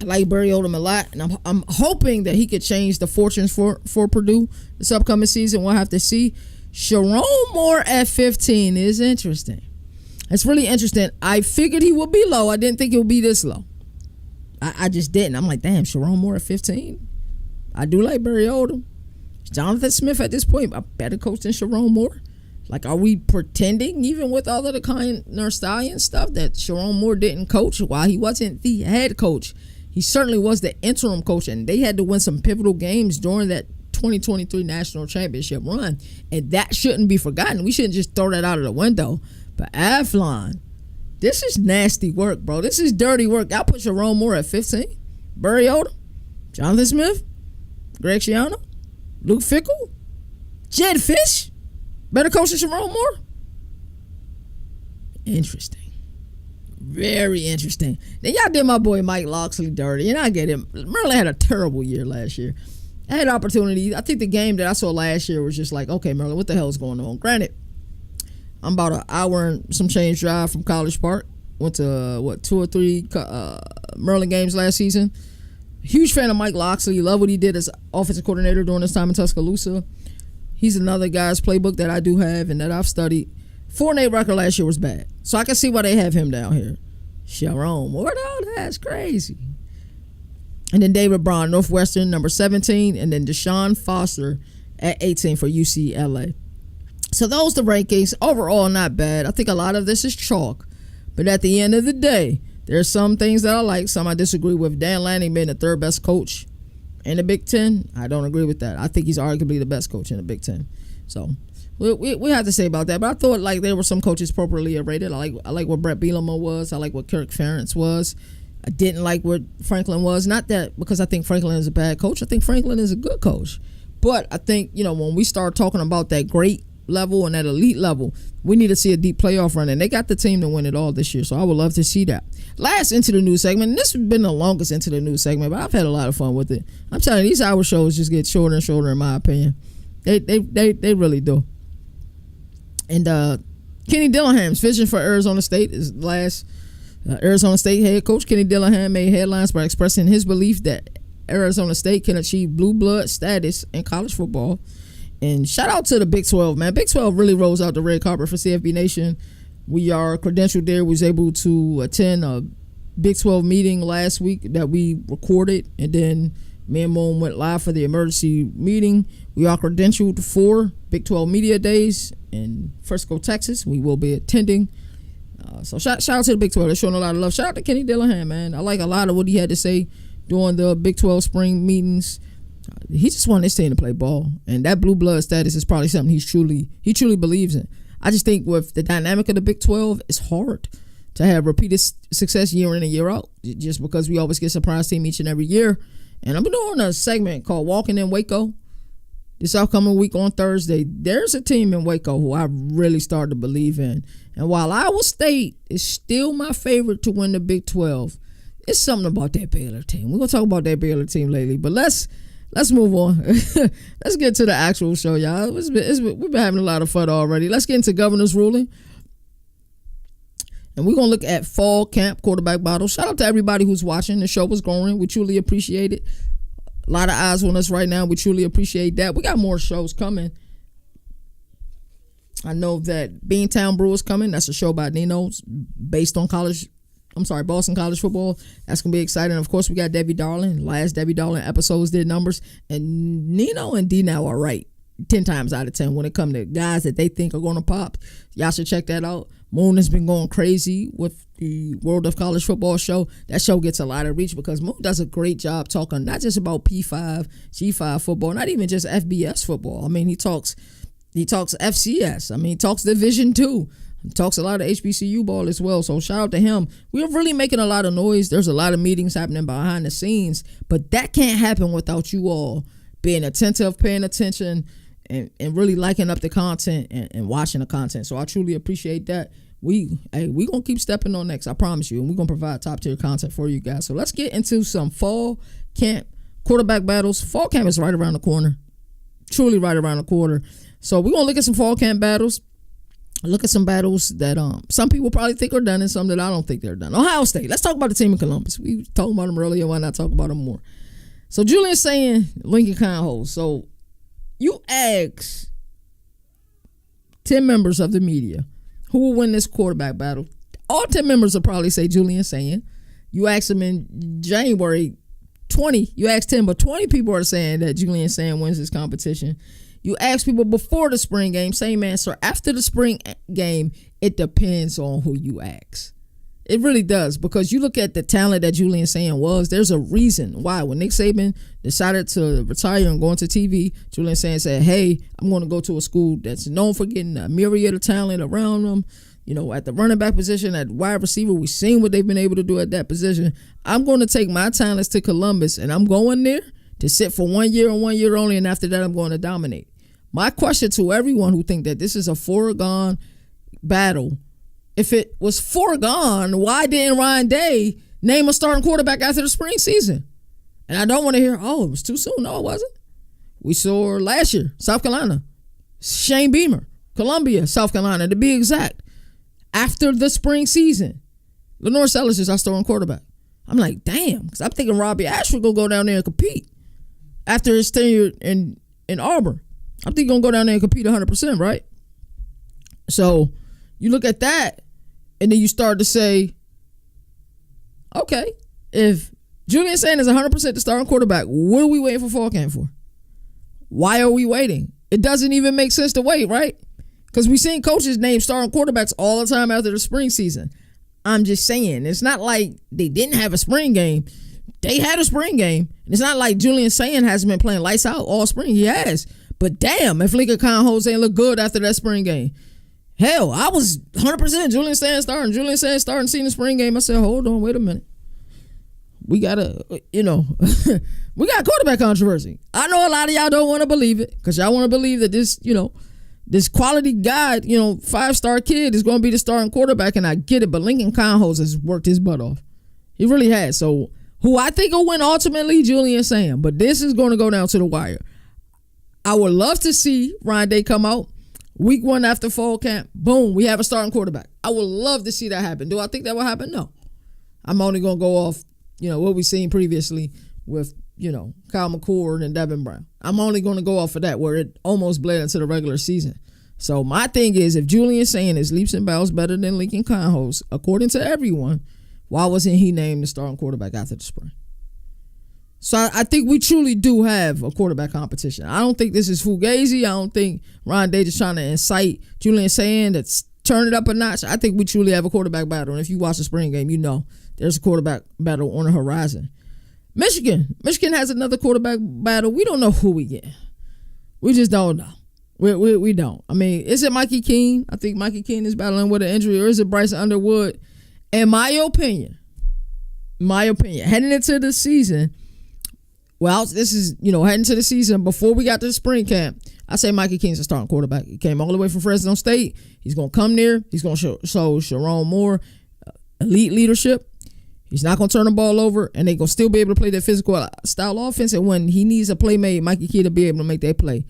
I like Barry Odom a lot, and I'm hoping that he could change the fortunes for Purdue this upcoming season. We'll have to see. Sharon Moore at 15 is interesting. It's really interesting. I figured he would be low. I didn't think it would be this low. I just didn't. I'm like, damn, Sharon Moore at 15? I do like Barry Odom. Jonathan Smith at this point a better coach than Sharon Moore? Like, are we pretending, even with all of the Connor Stallion stuff, that Sharon Moore didn't coach while he wasn't the head coach? He certainly was the interim coach, and they had to win some pivotal games during that 2023 national championship run, and that shouldn't be forgotten. We shouldn't just throw that out of the window. But Athlon, this is nasty work, bro. This is dirty work. I'll put Sharon Moore at 15. Barry Odom, Jonathan Smith, Greg Schiano, Luke Fickell, Jed Fish, better coach than Sharon Moore? Interesting. Very interesting. Then y'all did my boy Mike Locksley dirty, and I get him. Maryland had a terrible year last year. I had opportunity. I think the game that I saw last year was just like, okay, Maryland, what the hell is going on? Granted, I'm about an hour and some change drive from College Park. Went to, 2 or 3 Maryland games last season. Huge fan of Mike Locksley. Love what he did as offensive coordinator during his time in Tuscaloosa. He's another guy's playbook that I do have and that I've studied. 4-8 record last year was bad. So I can see why they have him down here. Sharon Moore, that's crazy. And then David Braun, Northwestern, number 17. And then Deshaun Foster at 18 for UCLA. So those the rankings. Overall, not bad. I think a lot of this is chalk. But at the end of the day, there's some things that I like, some I disagree with. Dan Lanning being the 3rd best coach in the Big Ten, I don't agree with that. I think he's arguably the best coach in the Big Ten. So we have to say about that. But I thought like there were some coaches appropriately rated. I like what Brett Bielema was. I like what Kirk Ferentz was. I didn't like what Franklin was. Not that because I think Franklin is a bad coach. I think Franklin is a good coach. But I think, when we start talking about that great level and at elite level, we need to see a deep playoff run, and they got the team to win it all this year, so I would love to see that. Last Into the News segment, and this has been the longest Into the News segment, but I've had a lot of fun with it. I'm telling you, these hour shows just get shorter and shorter, in my opinion. They really do. And Kenny Dillaham's vision for Arizona State is last. Arizona State head coach Kenny Dillingham made headlines by expressing his belief that Arizona State can achieve blue blood status in college football. And shout out to the Big 12, man. Big 12 really rolls out the red carpet for CFB Nation. We are credentialed there. We was able to attend a Big 12 meeting last week that we recorded, and then me and Moan went live for the emergency meeting. We are credentialed for Big 12 Media Days in Frisco, Texas. We will be attending. So shout out to the Big 12. They're showing a lot of love. Shout out to Kenny Dillingham, man. I like a lot of what he had to say during the Big 12 spring meetings. He just wanted his team to play ball, and that blue blood status is probably something he truly believes in. I just think with the dynamic of the Big 12, it's hard to have repeated success year in and year out, just because we always get a surprise team each and every year. And I'm doing a segment called Walking in Waco this upcoming week on Thursday. There's a team in Waco who I really started to believe in. And while Iowa State is still my favorite to win the Big 12, it's something about that Baylor team. We're going to talk about that Baylor team lately, but let's move on. Let's get to the actual show, y'all. We've been having a lot of fun already. Let's get into governor's ruling. And we're going to look at fall camp quarterback battles. Shout out to everybody who's watching. The show was growing. We truly appreciate it. A lot of eyes on us right now. We truly appreciate that. We got more shows coming. I know that Beantown Brew is coming. That's a show by Nino's based on Boston College football. That's going to be exciting. Of course, we got Debbie Darling. Last Debbie Darling episodes did numbers. And Nino and D now are right 10 times out of 10 when it comes to guys that they think are going to pop. Y'all should check that out. Moon has been going crazy with the World of College Football show. That show gets a lot of reach because Moon does a great job talking not just about P5, G5 football, not even just FBS football. I mean, he talks FCS. I mean, he talks Division II. He talks a lot of HBCU ball as well. So shout out to him. We're really making a lot of noise. There's a lot of meetings happening behind the scenes, but that can't happen without you all being attentive, paying attention, and really liking up the content and watching the content. So I truly appreciate that. We gonna keep stepping on next, I promise you, and we're gonna provide top tier content for you guys. So let's get into some fall camp quarterback battles. Fall camp is right around the corner, truly right around the corner. So we're gonna look at some fall camp battles. Look at some battles that some people probably think are done and some that I don't think they're done. Ohio State. Let's talk about the team in Columbus. We talked about them earlier. Why not talk about them more? So Julian's saying Lincoln Conholes. So you ask 10 members of the media who will win this quarterback battle. All 10 members will probably say Julian saying. You ask them in January, 20. You ask 10, but 20 people are saying that Julian saying wins this competition. You ask people before the spring game, same answer. After the spring game, it depends on who you ask. It really does, because you look at the talent that Julian saying was. There's a reason why when Nick Saban decided to retire and go into TV, Julian saying said, "Hey, I'm going to go to a school that's known for getting a myriad of talent around them. You know, at the running back position, at wide receiver, we've seen what they've been able to do at that position. I'm going to take my talents to Columbus, and I'm going there to sit for 1 year and 1 year only, and after that, I'm going to dominate." My question to everyone who think that this is a foregone battle, if it was foregone, why didn't Ryan Day name a starting quarterback after the spring season? And I don't want to hear, oh, it was too soon. No, it wasn't. We saw last year, South Carolina, Shane Beamer, Columbia, South Carolina, to be exact. After the spring season, Lenore Sellers is our starting quarterback. I'm like, damn, because I'm thinking Robbie Ashford going to go down there and compete after his tenure in Auburn. I think he's going to go down there and compete 100%, right? So you look at that, and then you start to say, okay, if Julian Sanders is 100% the starting quarterback, what are we waiting for fall camp for? Why are we waiting? It doesn't even make sense to wait, right? Because we've seen coaches name starting quarterbacks all the time after the spring season. I'm just saying, it's not like they didn't have a spring game. They had a spring game. It's not like Julian Sand hasn't been playing lights out all spring. He has. But damn, if Lincoln Conholes ain't look good after that spring game. Hell, I was 100% Julian Sand starting. Julian Sand starting seeing the spring game. I said, hold on, wait a minute. We got we got quarterback controversy. I know a lot of y'all don't want to believe it because y'all want to believe that this, this quality guy, 5-star kid is going to be the starting quarterback, and I get it, but Lincoln Conhoes has worked his butt off. He really has. So who I think will win ultimately, Julian Sand, but this is going to go down to the wire. I would love to see Ryan Day come out week 1 after fall camp. Boom, we have a starting quarterback. I would love to see that happen. Do I think that will happen? No. I'm only going to go off, what we've seen previously with, Kyle McCord and Devin Brown. I'm only going to go off of that where it almost bled into the regular season. So my thing is, if Julian Sand is leaps and bounds better than Lincoln Conhoes, according to everyone, why wasn't he named the starting quarterback after the spring? So I think we truly do have a quarterback competition. I don't think this is fugazi. I don't think Ryan Day is trying to incite Julian Sand to turn it up a notch. I think we truly have a quarterback battle. And if you watch the spring game, there's a quarterback battle on the horizon. Michigan has another quarterback battle. We don't know who we get. We just don't know. We don't. I mean, is it Mikey Keene? I think Mikey Keene is battling with an injury, or is it Bryce Underwood? In my opinion, heading into the season, this is, heading to the season before we got to the spring camp, I say Mikey Keene's a starting quarterback. He came all the way from Fresno State. He's going to come there. He's going to show Sharon Moore elite leadership. He's not going to turn the ball over, and they're going to still be able to play that physical style offense. And when he needs a play made, Mikey Keene will be able to make that play.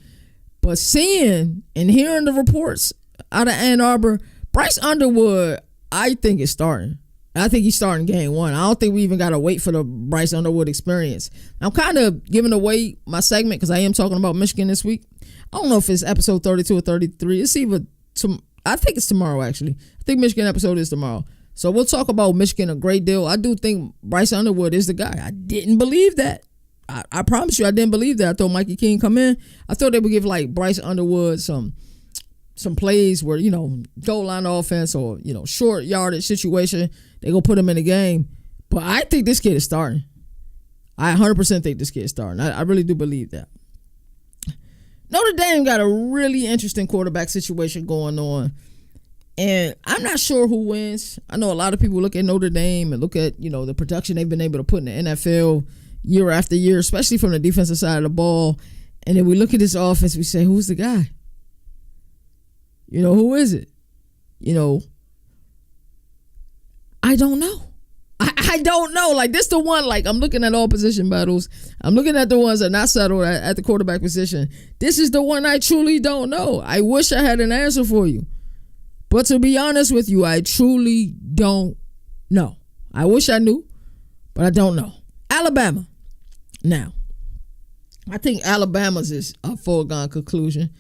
But seeing and hearing the reports out of Ann Arbor, Bryce Underwood, I think is starting. I think he's starting game 1. I don't think we even got to wait for the Bryce Underwood experience. I'm kind of giving away my segment because I am talking about Michigan this week. I don't know if it's episode 32 or 33. It's either I think it's tomorrow, actually. I think Michigan episode is tomorrow. So we'll talk about Michigan a great deal. I do think Bryce Underwood is the guy. I didn't believe that. I promise you, I didn't believe that. I thought Mikey Keene come in. I thought they would give Bryce Underwood some plays where, goal line offense or, short yardage situation. They go put him in the game. But I think this kid is starting. I 100% think this kid is starting. I really do believe that. Notre Dame got a really interesting quarterback situation going on. And I'm not sure who wins. I know a lot of people look at Notre Dame and look at, the production they've been able to put in the NFL year after year, especially from the defensive side of the ball. And then we look at this offense, we say, who's the guy? Who is it? I don't know. I don't know. This the one, I'm looking at all position battles. I'm looking at the ones that are not settled at the quarterback position. This is the one I truly don't know. I wish I had an answer for you. But to be honest with you, I truly don't know. I wish I knew, but I don't know. Alabama. Now, I think Alabama's is a foregone conclusion.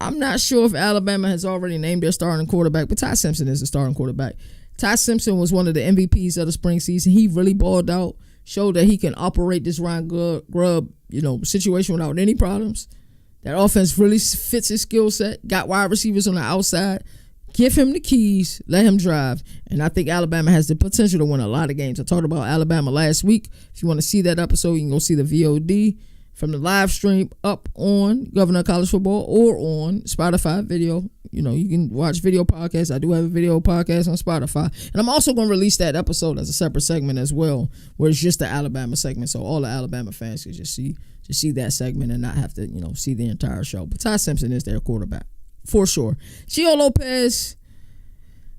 I'm not sure if Alabama has already named their starting quarterback, but Ty Simpson is the starting quarterback. Ty Simpson was one of the MVPs of the spring season. He really balled out, showed that he can operate this Ryan Grubb, situation without any problems. That offense really fits his skill set. Got wide receivers on the outside. Give him the keys, let him drive. And I think Alabama has the potential to win a lot of games. I talked about Alabama last week. If you want to see that episode, you can go see the VOD from the live stream up on Governor of College Football or on Spotify video. You can watch video podcasts. I do have a video podcast on Spotify. And I'm also going to release that episode as a separate segment as well, where it's just the Alabama segment. So all the Alabama fans can just see that segment and not have to, see the entire show. But Ty Simpson is their quarterback. For sure. Gio Lopez,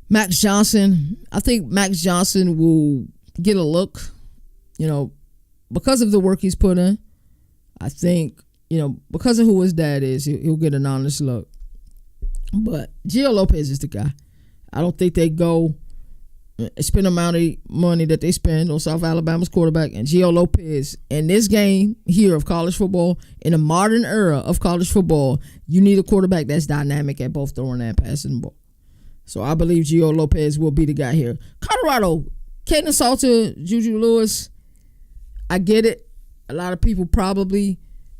Max Johnson. I think Max Johnson will get a look, because of the work he's put in. I think, because of who his dad is, he'll get an honest look. But Gio Lopez is the guy. I don't think they go spend the amount of money that they spend on South Alabama's quarterback. And Gio Lopez, in this game here of college football, in a modern era of college football, you need a quarterback that's dynamic at both throwing and passing the ball. So I believe Gio Lopez will be the guy here. Colorado, Caden Salter, Juju Lewis, I get it. A lot of people probably,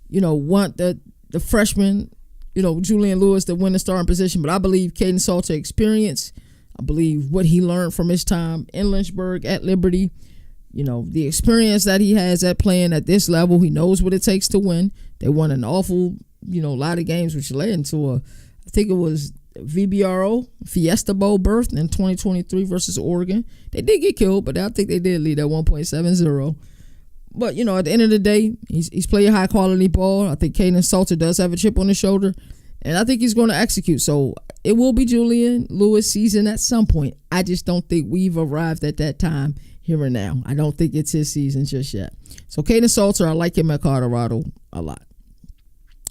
want the freshman, Julian Lewis to win the starting position. But I believe Caden Salter experience. I believe what he learned from his time in Lynchburg at Liberty, the experience that he has at playing at this level, he knows what it takes to win. They won an awful, lot of games, which led into I think it was VBRO, Fiesta Bowl berth in 2023 versus Oregon. They did get killed, but I think they did lead at 1.70. But, at the end of the day, he's playing high quality ball. I think Caden Salter does have a chip on his shoulder. And I think he's going to execute. So it will be Julian Lewis season at some point. I just don't think we've arrived at that time here and now. I don't think it's his season just yet. So Kaden Salter, I like him at Colorado a lot.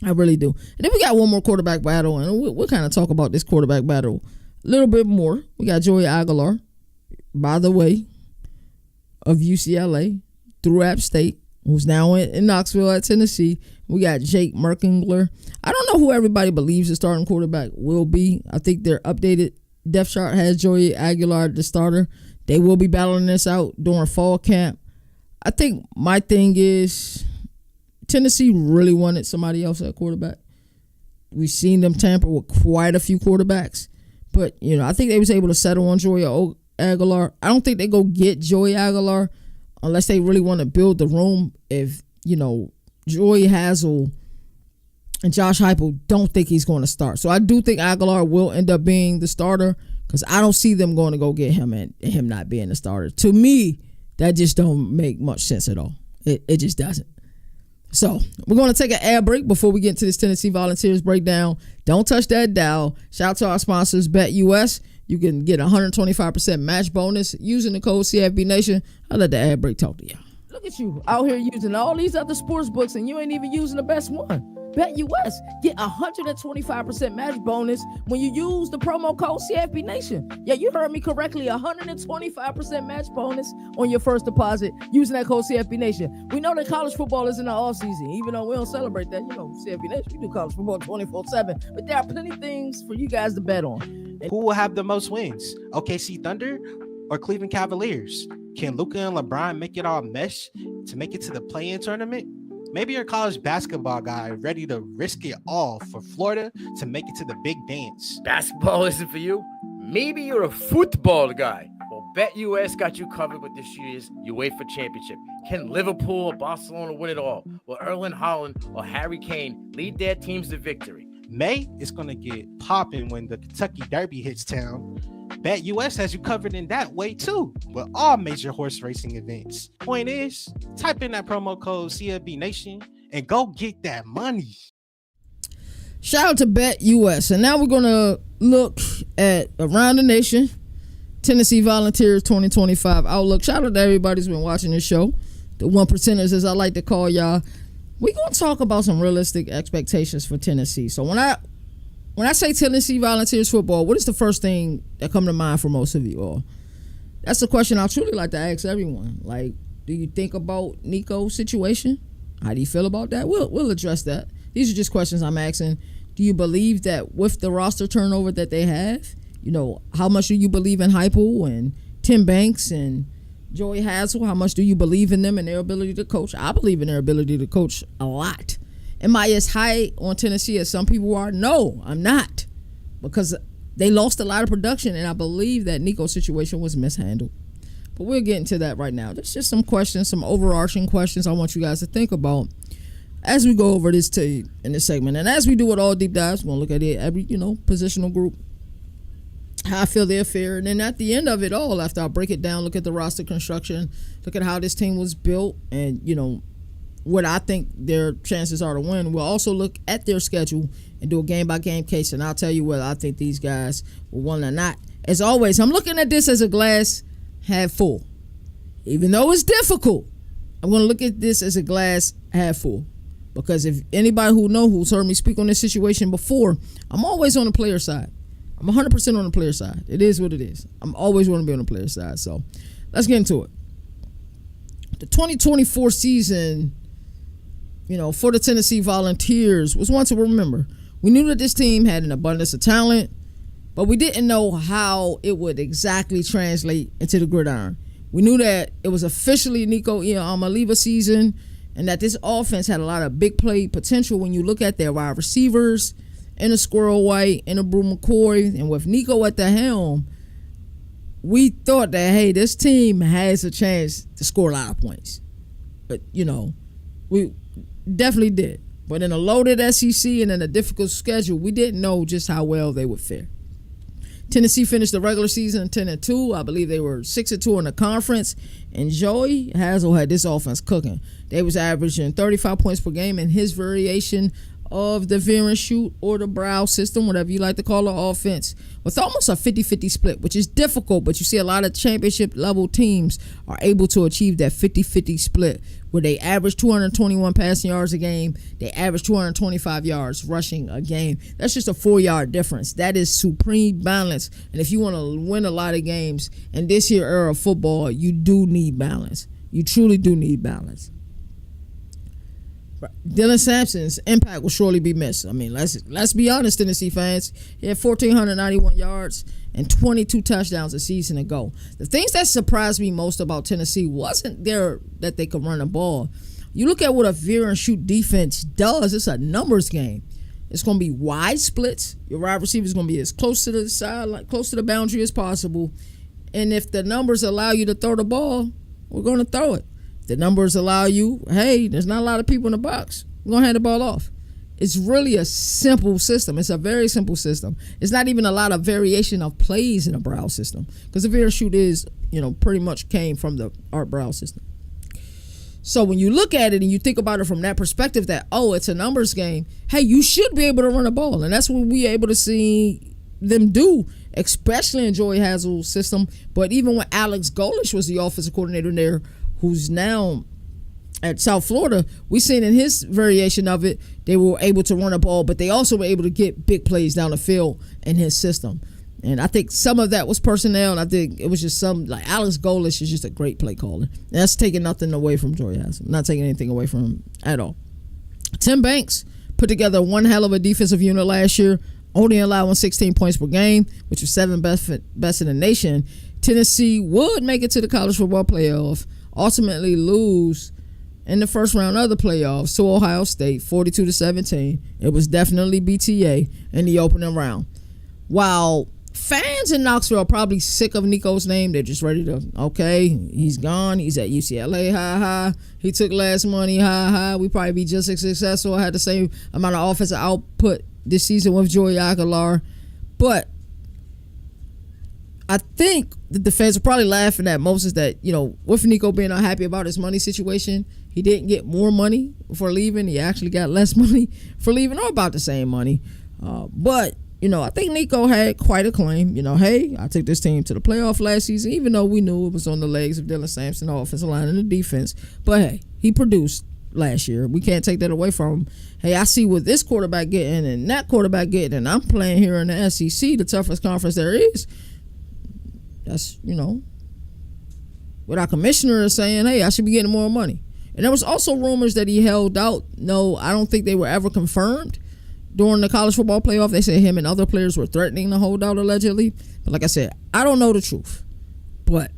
I really do. And then we got one more quarterback battle, and we'll kind of talk about this quarterback battle a little bit more. We got Joey Aguilar, by the way, of UCLA through App State, who's now in Knoxville at Tennessee. We got Jake Merkingler. I don't know who everybody believes the starting quarterback will be. I think their updated depth chart has Joey Aguilar the starter. They will be battling this out during fall camp. I think my thing is Tennessee really wanted somebody else at quarterback. We've seen them tamper with quite a few quarterbacks. But, I think they was able to settle on Joey Aguilar. I don't think they go get Joey Aguilar unless they really want to build the room. If, Joey Hazel and Josh Heupel don't think he's going to start. So I do think Aguilar will end up being the starter because I don't see them going to go get him and him not being the starter. To me, that just don't make much sense at all. It just doesn't. So we're going to take an ad break before we get into this Tennessee Volunteers breakdown. Don't touch that dial. Shout out to our sponsors, BetUS. You can get 125% match bonus using the code CFBNation. I'll let the ad break talk to y'all. Look at you out here using all these other sports books and you ain't even using the best one. BetUS. Get 125% match bonus when you use the promo code CFBNation. Yeah, you heard me correctly. 125% match bonus on your first deposit using that code CFBNation. We know that college football is in the offseason. Even though we don't celebrate that, CFBNation, we do college football 24/7. But there are plenty of things for you guys to bet on. Who will have the most wins? OKC Thunder or Cleveland Cavaliers? Can Luka and LeBron make it all mesh to make it to the play-in tournament? Maybe you're a college basketball guy ready to risk it all for Florida to make it to the big dance. Basketball isn't for you? Maybe you're a football guy. Well, BetUS got you covered with this year's UEFA Championship. Can Liverpool or Barcelona win it all? Will Erling Haaland or Harry Kane lead their teams to victory? May is going to get popping when the Kentucky Derby hits town. BetUS has you covered in that way too, with all major horse racing events. Point is, type in that promo code CFBNation and go get that money. Shout out to BetUS. And now we're going to look at Around the Nation, Tennessee Volunteers 2025 Outlook. Shout out to everybody who's been watching this show. The one percenters, as I like to call y'all. We're going to talk about some realistic expectations for Tennessee. So when I say Tennessee Volunteers football, what is the first thing that come to mind for most of you all? That's a question I truly like to ask everyone. Like, do you think about Nico's situation? How do you feel about that? We'll address that. These are just questions I'm asking. Do you believe that with the roster turnover that they have, how much do you believe in Heupel and Tim Banks and Joey Hazel? How much do you believe in them and their ability to coach? I believe in their ability to coach a lot. Am I as high on Tennessee as some people are? No, I'm not. Because they lost a lot of production, and I believe that Nico's situation was mishandled. But we'll get into that right now. There's just some questions, some overarching questions I want you guys to think about as we go over this to you in this segment. And as we do with all deep dives, we're going to look at it every, positional group, how I feel they're fair. And then at the end of it all, after I break it down, look at the roster construction, look at how this team was built, and, what I think their chances are to win. We'll also look at their schedule and do a game-by-game case, and I'll tell you whether I think these guys will win or not. As always, I'm looking at this as a glass half full. Even though it's difficult, I'm going to look at this as a glass half full. Because if anybody who's heard me speak on this situation before, I'm always on the player side. I'm 100% on the player side. It is what it is. I'm always going to be on the player side. So let's get into it. The 2024 season, for the Tennessee Volunteers was one to remember. We knew that this team had an abundance of talent, but we didn't know how it would exactly translate into the gridiron. We knew that it was officially Nico Iamaleava season and that this offense had a lot of big play potential when you look at their wide receivers and a Squirrel White and a Brew McCoy. And with Nico at the helm, we thought that, hey, this team has a chance to score a lot of points. But, we definitely did. But in a loaded SEC and in a difficult schedule, we didn't know just how well they would fare. Tennessee finished the regular season 10-2. I believe they were 6-2 in the conference. And Joey Hazel had this offense cooking. They was averaging 35 points per game, and his variation of the veer and shoot or the brow system, whatever you like to call the offense, with almost a 50-50 split, which is difficult, but you see a lot of championship level teams are able to achieve that 50-50 split where they average 221 passing yards a game, they average 225 yards rushing a game. That's just a 4-yard difference. That is supreme balance. And if you want to win a lot of games in this year era of football, you do need balance. You truly do need balance. Dylan Sampson's impact will surely be missed. I mean, let's be honest, Tennessee fans. He had 1,491 yards and 22 touchdowns a season ago. The things that surprised me most about Tennessee wasn't there that they could run the ball. You look at what a veer and shoot defense does. It's a numbers game. It's going to be wide splits. Your wide receiver is going to be as close to the side, close to the boundary as possible. And if the numbers allow you to throw the ball, we're going to throw it. The numbers allow you, hey, there's not a lot of people in the box. We're going to hand the ball off. It's really a simple system. It's a very simple system. It's not even a lot of variation of plays in a Brown system because the veer and shoot is, pretty much came from the Art Brown system. So when you look at it and you think about it from that perspective that, it's a numbers game, hey, you should be able to run a ball. And that's what we're able to see them do, especially in Joey Hazel's system. But even when Alex Golesh was the offensive coordinator there, who's now at South Florida, we seen in his variation of it, they were able to run a ball, but they also were able to get big plays down the field in his system. And I think some of that was personnel, and I think it was just like Alex Golesh is just a great play caller. And that's taking nothing away from Joey Hazel. Not taking anything away from him at all. Tim Banks put together one hell of a defensive unit last year, only allowing 16 points per game, which was 7th best in the nation. Tennessee would make it to the college football playoff, ultimately lose in the first round of the playoffs to Ohio State 42-17. It was definitely BTA in the opening round. While fans in Knoxville are probably sick of Nico's name, they're just ready to, he's gone, he's at UCLA, ha. He took less money, ha. We probably be just as successful, had the same amount of offensive output this season with Joey Aguilar. But I think that the fans are probably laughing at most is that, with Nico being unhappy about his money situation, he didn't get more money for leaving. He actually got less money for leaving, or about the same money. But I think Nico had quite a claim. Hey, I took this team to the playoff last season, even though we knew it was on the legs of Dylan Sampson, the offensive line and the defense. But hey, he produced last year. We can't take that away from him. Hey, I see what this quarterback getting and that quarterback getting, and I'm playing here in the SEC, the toughest conference there is. That's, what our commissioner is saying, hey, I should be getting more money. And there was also rumors that he held out. No, I don't think they were ever confirmed. During the college football playoff, they said him and other players were threatening to hold out allegedly. But like I said, I don't know the truth. But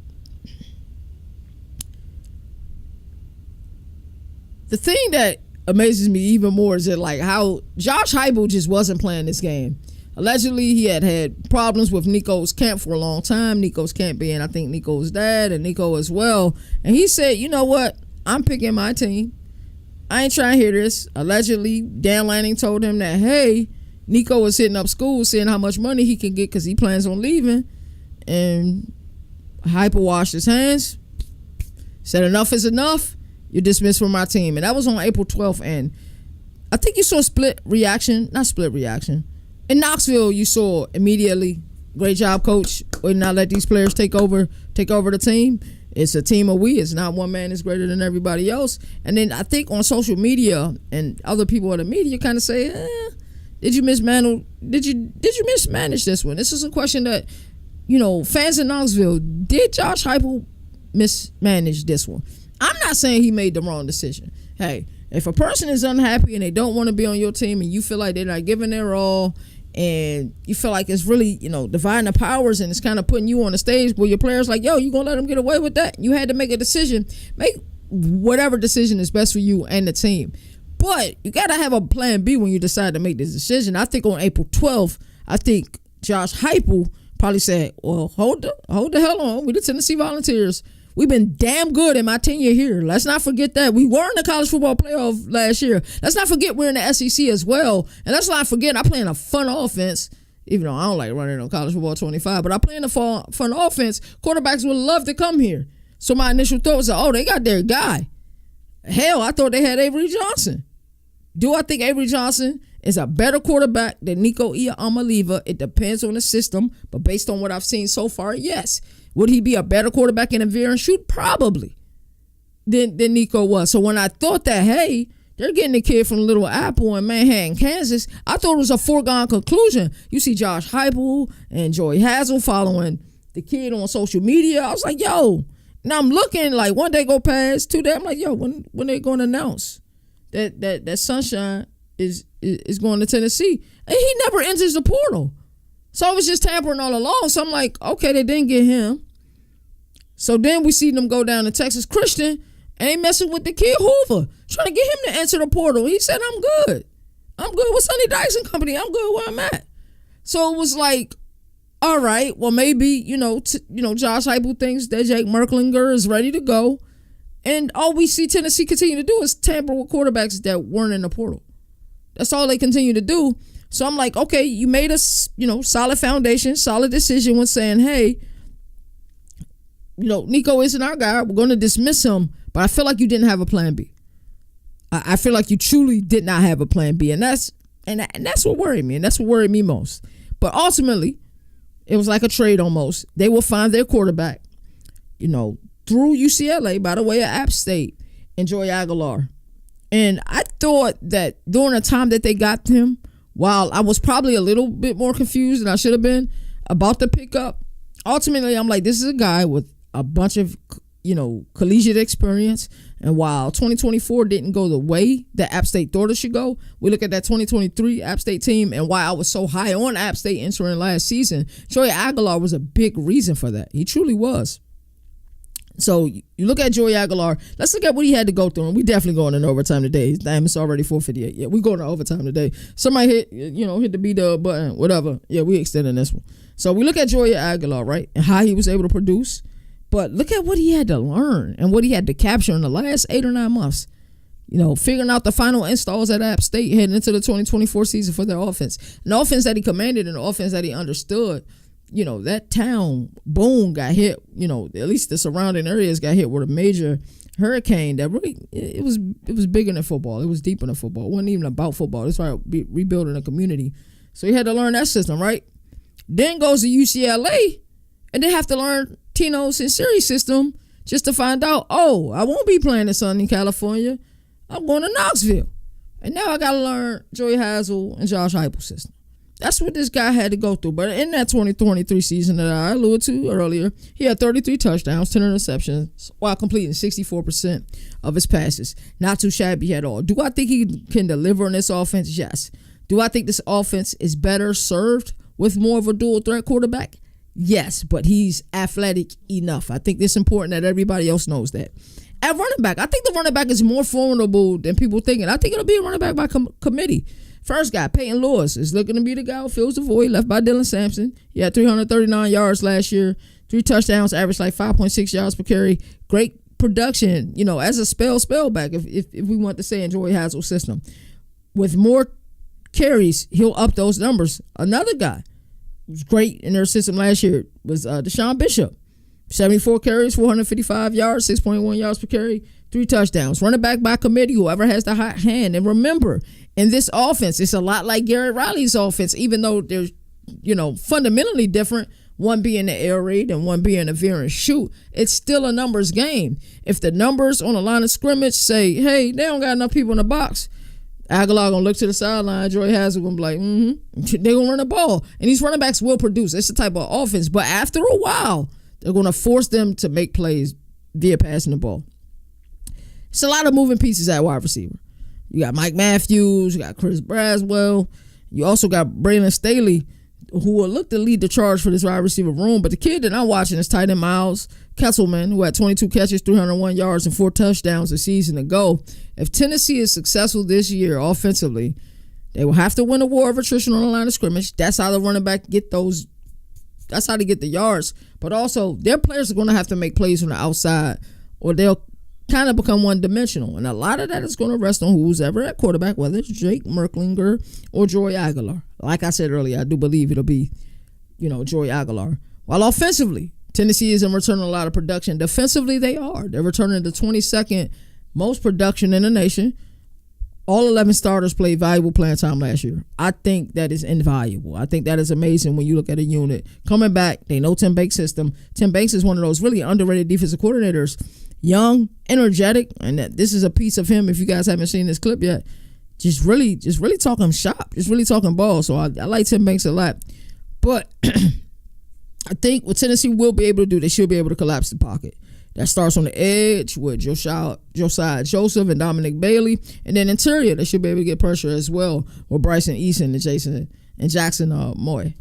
the thing that amazes me even more is that how Josh Heupel just wasn't playing this game. Allegedly, he had problems with Nico's camp for a long time. Nico's camp being, I think, Nico's dad and Nico as well. And he said, you know what? I'm picking my team. I ain't trying to hear this. Allegedly, Dan Lanning told him that, hey, Nico was hitting up school, seeing how much money he can get because he plans on leaving. And Heupel washed his hands, said enough is enough. You're dismissed from my team. And that was on April 12th. And I think you saw not split reaction. In Knoxville, you saw immediately, great job, coach. Would not let these players take over the team. It's a team of we. It's not one man is greater than everybody else. And then I think on social media and other people in the media kind of say, did you mismanage? Did you mismanage this one? This is a question that, fans in Knoxville, did Josh Heupel mismanage this one? I'm not saying he made the wrong decision. Hey, if a person is unhappy and they don't want to be on your team and you feel like they're not giving their all, and you feel like it's really, dividing the powers and it's kind of putting you on the stage where your players like, yo, you gonna let them get away with that? You had to make a decision. Make whatever decision is best for you and the team. But you got to have a plan B when you decide to make this decision. I think on April 12th, I think Josh Heupel probably said, well, hold the hell on. We the Tennessee Volunteers. We've been damn good in my tenure here. Let's not forget that. We were in the college football playoff last year. Let's not forget we're in the SEC as well. And let's not forget I play in a fun offense, even though I don't like running on college football 25, but I play in a fun offense. Quarterbacks would love to come here. So my initial thought was, they got their guy. Hell, I thought they had Avery Johnson. Do I think Avery Johnson is a better quarterback than Nico Iamaleava? It depends on the system, but based on what I've seen so far, yes. Would he be a better quarterback in a veer and shoot? Probably. Than Nico was. So when I thought that, hey, they're getting the kid from Little Apple in Manhattan, Kansas, I thought it was a foregone conclusion. You see Josh Heupel and Joey Hazel following the kid on social media. I was like, yo. Now I'm looking like one day go past, 2 days. I'm like, yo, when they going to announce that Sunshine is going to Tennessee? And he never enters the portal. So I was just tampering all along. So I'm like, okay, they didn't get him. So then we see them go down to Texas Christian and they messing with the kid Hoover, trying to get him to enter the portal. He said, I'm good. I'm good with Sonny Dykes and company. I'm good where I'm at. So it was like, all right, well, maybe, Josh Heupel thinks that Jake Merklinger is ready to go. And all we see Tennessee continue to do is tamper with quarterbacks that weren't in the portal. That's all they continue to do. So I'm like, okay, you made a, solid foundation, solid decision when saying, hey, Nico isn't our guy. We're going to dismiss him. But I feel like you didn't have a plan B. I feel like you truly did not have a plan B. And that's what worried me. And that's what worried me most. But ultimately, it was like a trade almost. They will find their quarterback, through UCLA, by the way, of App State, and Joey Aguilar. And I thought that during the time that they got him, while I was probably a little bit more confused than I should have been about the pickup, ultimately I'm like, this is a guy with a bunch of, collegiate experience. And while 2024 didn't go the way that App State thought it should go, we look at that 2023 App State team and why I was so high on App State entering last season. Joey Aguilar was a big reason for that. He truly was. So you look at Joey Aguilar. Let's look at what he had to go through. And we definitely going in overtime today. Damn, it's already 4:58. Yeah, we going to overtime today. Somebody hit the B-dub button, whatever. Yeah, we extending this one. So we look at Joey Aguilar, right, and how he was able to produce. But look at what he had to learn and what he had to capture in the last 8 or 9 months. Figuring out the final installs at App State heading into the 2024 season for their offense. An offense that he commanded and an offense that he understood. That town, Boone, got hit. At least the surrounding areas got hit with a major hurricane that really, it was bigger than football. It was deeper than football. It wasn't even about football. It's about rebuilding a community. So he had to learn that system, right? Then goes to UCLA and they have to learn Tino Sinceri's system just to find out, oh, I won't be playing in Southern California. I'm going to Knoxville. And now I got to learn Joey Hazel and Josh Heupel's system. That's what this guy had to go through. But in that 2023 season that I alluded to earlier, he had 33 touchdowns, 10 interceptions, while completing 64% of his passes. Not too shabby at all. Do I think he can deliver on this offense? Yes. Do I think this offense is better served with more of a dual threat quarterback? Yes, but he's athletic enough. I think it's important that everybody else knows that. At running back, I think the running back is more formidable than people thinking. I think it'll be a running back by committee. First guy, Peyton Lewis, is looking to be the guy who fills the void left by Dylan Sampson. He had 339 yards last year, 3 touchdowns, averaged like 5.6 yards per carry. Great production, as a spell back, if we want to say in Joey Hazel's system. With more carries, he'll up those numbers. Another guy who was great in their system last year was Deshaun Bishop. 74 carries, 455 yards, 6.1 yards per carry, 3 touchdowns. Running back by committee, whoever has the hot hand. And remember, in this offense, it's a lot like Garrett Riley's offense, even though they're, fundamentally different, one being the air raid and one being a veer and shoot. It's still a numbers game. If the numbers on the line of scrimmage say, hey, they don't got enough people in the box, Aguilar gonna look to the sideline. Joey Hazel gonna be like, they're gonna run the ball. And these running backs will produce. It's the type of offense. But after a while, they're gonna force them to make plays via passing the ball. It's a lot of moving pieces at wide receiver. You got Mike Matthews, you got Chris Braswell, you also got Braylon Staley, who will look to lead the charge for this wide receiver room. But the kid that I'm watching is tight end Miles Kesselman, who had 22 catches, 301 yards, and 4 touchdowns a season ago. If Tennessee is successful this year offensively, they will have to win a war of attrition on the line of scrimmage. That's how the running back get those. That's how they get the yards. But also, their players are going to have to make plays from the outside, or they'll kind of become one-dimensional. And a lot of that is going to rest on who's ever at quarterback, whether it's Jake Merklinger or Joey Aguilar. Like I said earlier, I do believe it'll be, Joey Aguilar. While offensively, Tennessee isn't returning a lot of production. Defensively, they are. They're returning the 22nd most production in the nation. All 11 starters played valuable playing time last year. I think that is invaluable. I think that is amazing when you look at a unit. Coming back, they know Tim Banks' system. Tim Banks is one of those really underrated defensive coordinators. Young, energetic, and this is a piece of him, if you guys haven't seen this clip yet, just really talking shop, just really talking ball. So I like Tim Banks a lot. But I think what Tennessee will be able to do, they should be able to collapse the pocket. That starts on the edge with Josiah Joseph and Dominic Bailey. And then interior, they should be able to get pressure as well with Bryson Eason and Jackson Moy.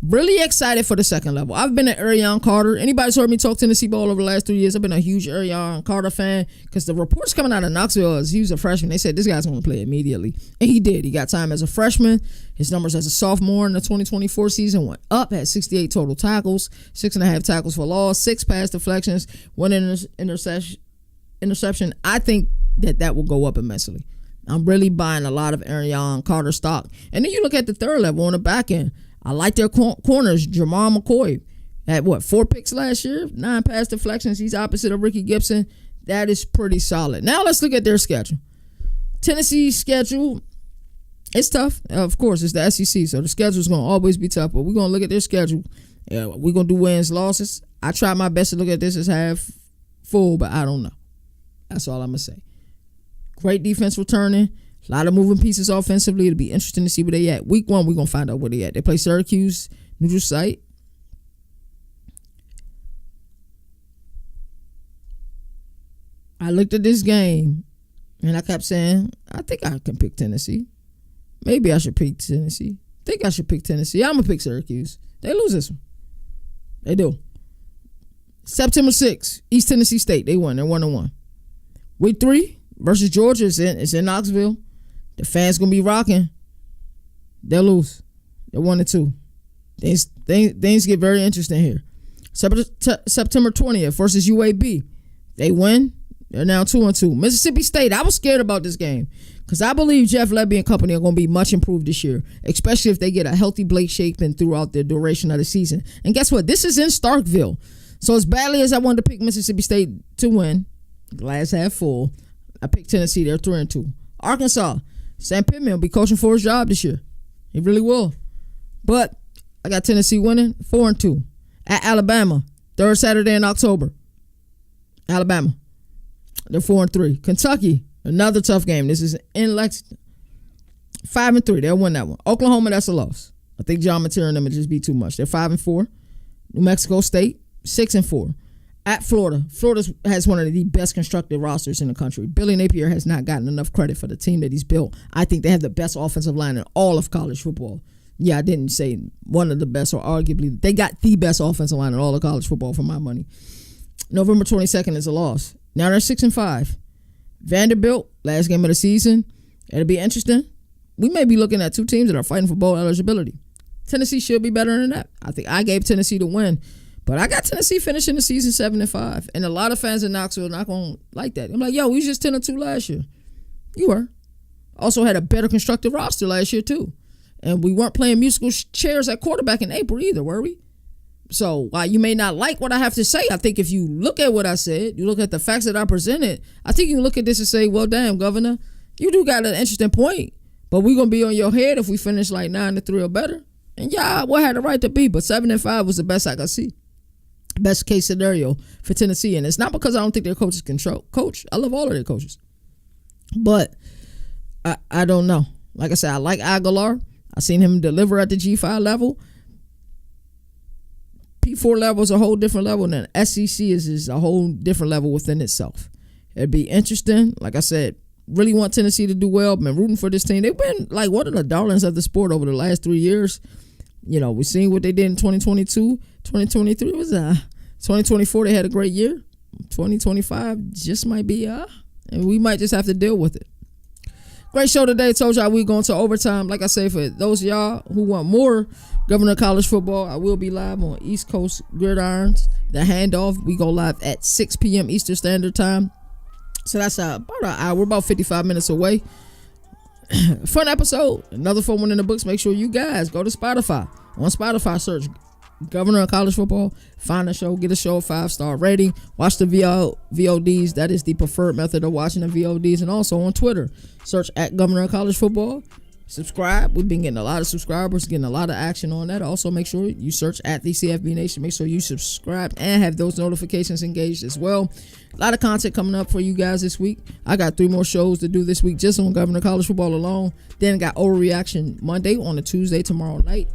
Really excited for the second level. I've been an Arion Carter. Anybody's heard me talk Tennessee ball over the last 3 years, I've been a huge Arion Carter fan because the reports coming out of Knoxville is he was a freshman. They said this guy's going to play immediately. And he did. He got time as a freshman. His numbers as a sophomore in the 2024 season went up, had 68 total tackles, 6.5 tackles for loss, 6 pass deflections, 1 interception. I think that will go up immensely. I'm really buying a lot of Arion Carter stock. And then you look at the third level on the back end. I like their corners. Jamal McCoy had 4 picks last year, 9 pass deflections. He's opposite of Ricky Gibson. That is pretty solid. Now let's look at their schedule. Tennessee's schedule, it's tough. Of course, it's the SEC, so the schedule's going to always be tough, but we're going to look at their schedule. We're going to do wins, losses. I try my best to look at this as half full, but I don't know. That's all I'm going to say. Great defense returning. A lot of moving pieces offensively. It'll be interesting to see where they at. Week 1, we're going to find out where they at. They play Syracuse, neutral site. I looked at this game, and I kept saying, I think I can pick Tennessee. Maybe I should pick Tennessee. I think I should pick Tennessee. I'm going to pick Syracuse. They lose this one. They do. September 6th, East Tennessee State. They won. They're 1-1. Week 3 versus Georgia. It's in Knoxville. The fans going to be rocking. They'll lose. They're 1-2. Things get very interesting here. September 20th versus UAB. They win. They're now 2-2. Mississippi State. I was scared about this game because I believe Jeff Lebby and company are going to be much improved this year, especially if they get a healthy Blake Shapen throughout the duration of the season. And guess what? This is in Starkville. So as badly as I wanted to pick Mississippi State to win, glass half full, I picked Tennessee. They're 3-2. Arkansas. Sam Pittman will be coaching for his job this year. He really will. But I got Tennessee winning 4-2. At Alabama, 3rd Saturday in October. Alabama. They're 4-3. Kentucky, another tough game. This is in Lexington. 5-3. They'll win that one. Oklahoma, that's a loss. I think John Matera and them would just be too much. They're 5-4. New Mexico State, 6-4. At Florida. Florida has one of the best constructed rosters in the country. Billy Napier has not gotten enough credit for the team that he's built. I think they have the best offensive line in all of college football. Yeah, I didn't say one of the best, or arguably they got the best offensive line in all of college football for my money. November 22nd is a loss. Now they're 6-5. Vanderbilt, last game of the season. It'll be interesting. We may be looking at 2 teams that are fighting for bowl eligibility. Tennessee should be better than that. I think I gave Tennessee the win. But I got Tennessee finishing the season 7-5. And a lot of fans in Knoxville are not going to like that. I'm like, yo, we was just 10-2 last year. You were. Also had a better constructed roster last year, too. And we weren't playing musical chairs at quarterback in April either, were we? So while you may not like what I have to say, I think if you look at what I said, you look at the facts that I presented, I think you can look at this and say, well, damn, Governor, you do got an interesting point. But we're going to be on your head if we finish like 9-3 or better. And yeah, what had the right to be? But 7-5 was the best I could see. Best case scenario for Tennessee. And it's not because I don't think their coaches can coach. I love all of their coaches. But I don't know. Like I said, I like Aguilar. I've seen him deliver at the G5 level. P4 level is a whole different level. And then SEC is a whole different level within itself. It'd be interesting. Like I said, really want Tennessee to do well. Been rooting for this team. They've been like one of the darlings of the sport over the last 3 years. You know, we've seen what they did in 2022. 2023 was 2024 they had a great year. 2025 just might be and we might just have to deal with it. Great show today. Told y'all we going to overtime. Like I say, for those of y'all who want more Governor College football, I will be live on East Coast Gridirons. The handoff, we go live at 6 p.m. Eastern Standard Time. So that's about an hour. We're about 55 minutes away. Fun episode. Another fun one in the books. Make sure you guys go to Spotify. On Spotify, search Governor of College Football. Find the show, get a show a 5-star rating. Watch the VODs. That is the preferred method of watching the VODs. And also on Twitter, search at Governor of College Football. Subscribe. We've been getting a lot of subscribers, getting a lot of action on that. Also, make sure you search at the CFB Nation. Make sure you subscribe and have those notifications engaged as well. A lot of content coming up for you guys this week. I got 3 more shows to do this week just on Governor College Football alone. Then got Overreaction Monday on a Tuesday tomorrow night.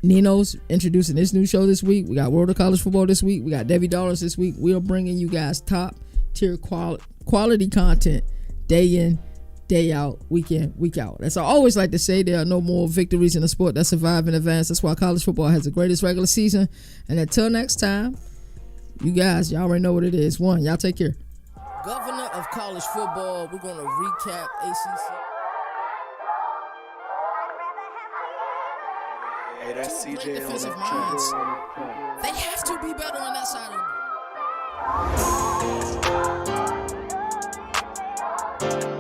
Nino's introducing this new show this week. We got World of College Football this week. We got Debbie Dollars this week. We are bringing you guys top tier quality content day in, day out, week in, week out. As I always like to say, there are no more victories in the sport that survive in advance. That's why college football has the greatest regular season. And until next time, you guys, y'all already know what it is. Y'all take care. Governor of College Football, we're going to recap ACC. Hey, that's Great CJ defensive on minds. that. They have to be better on that side of the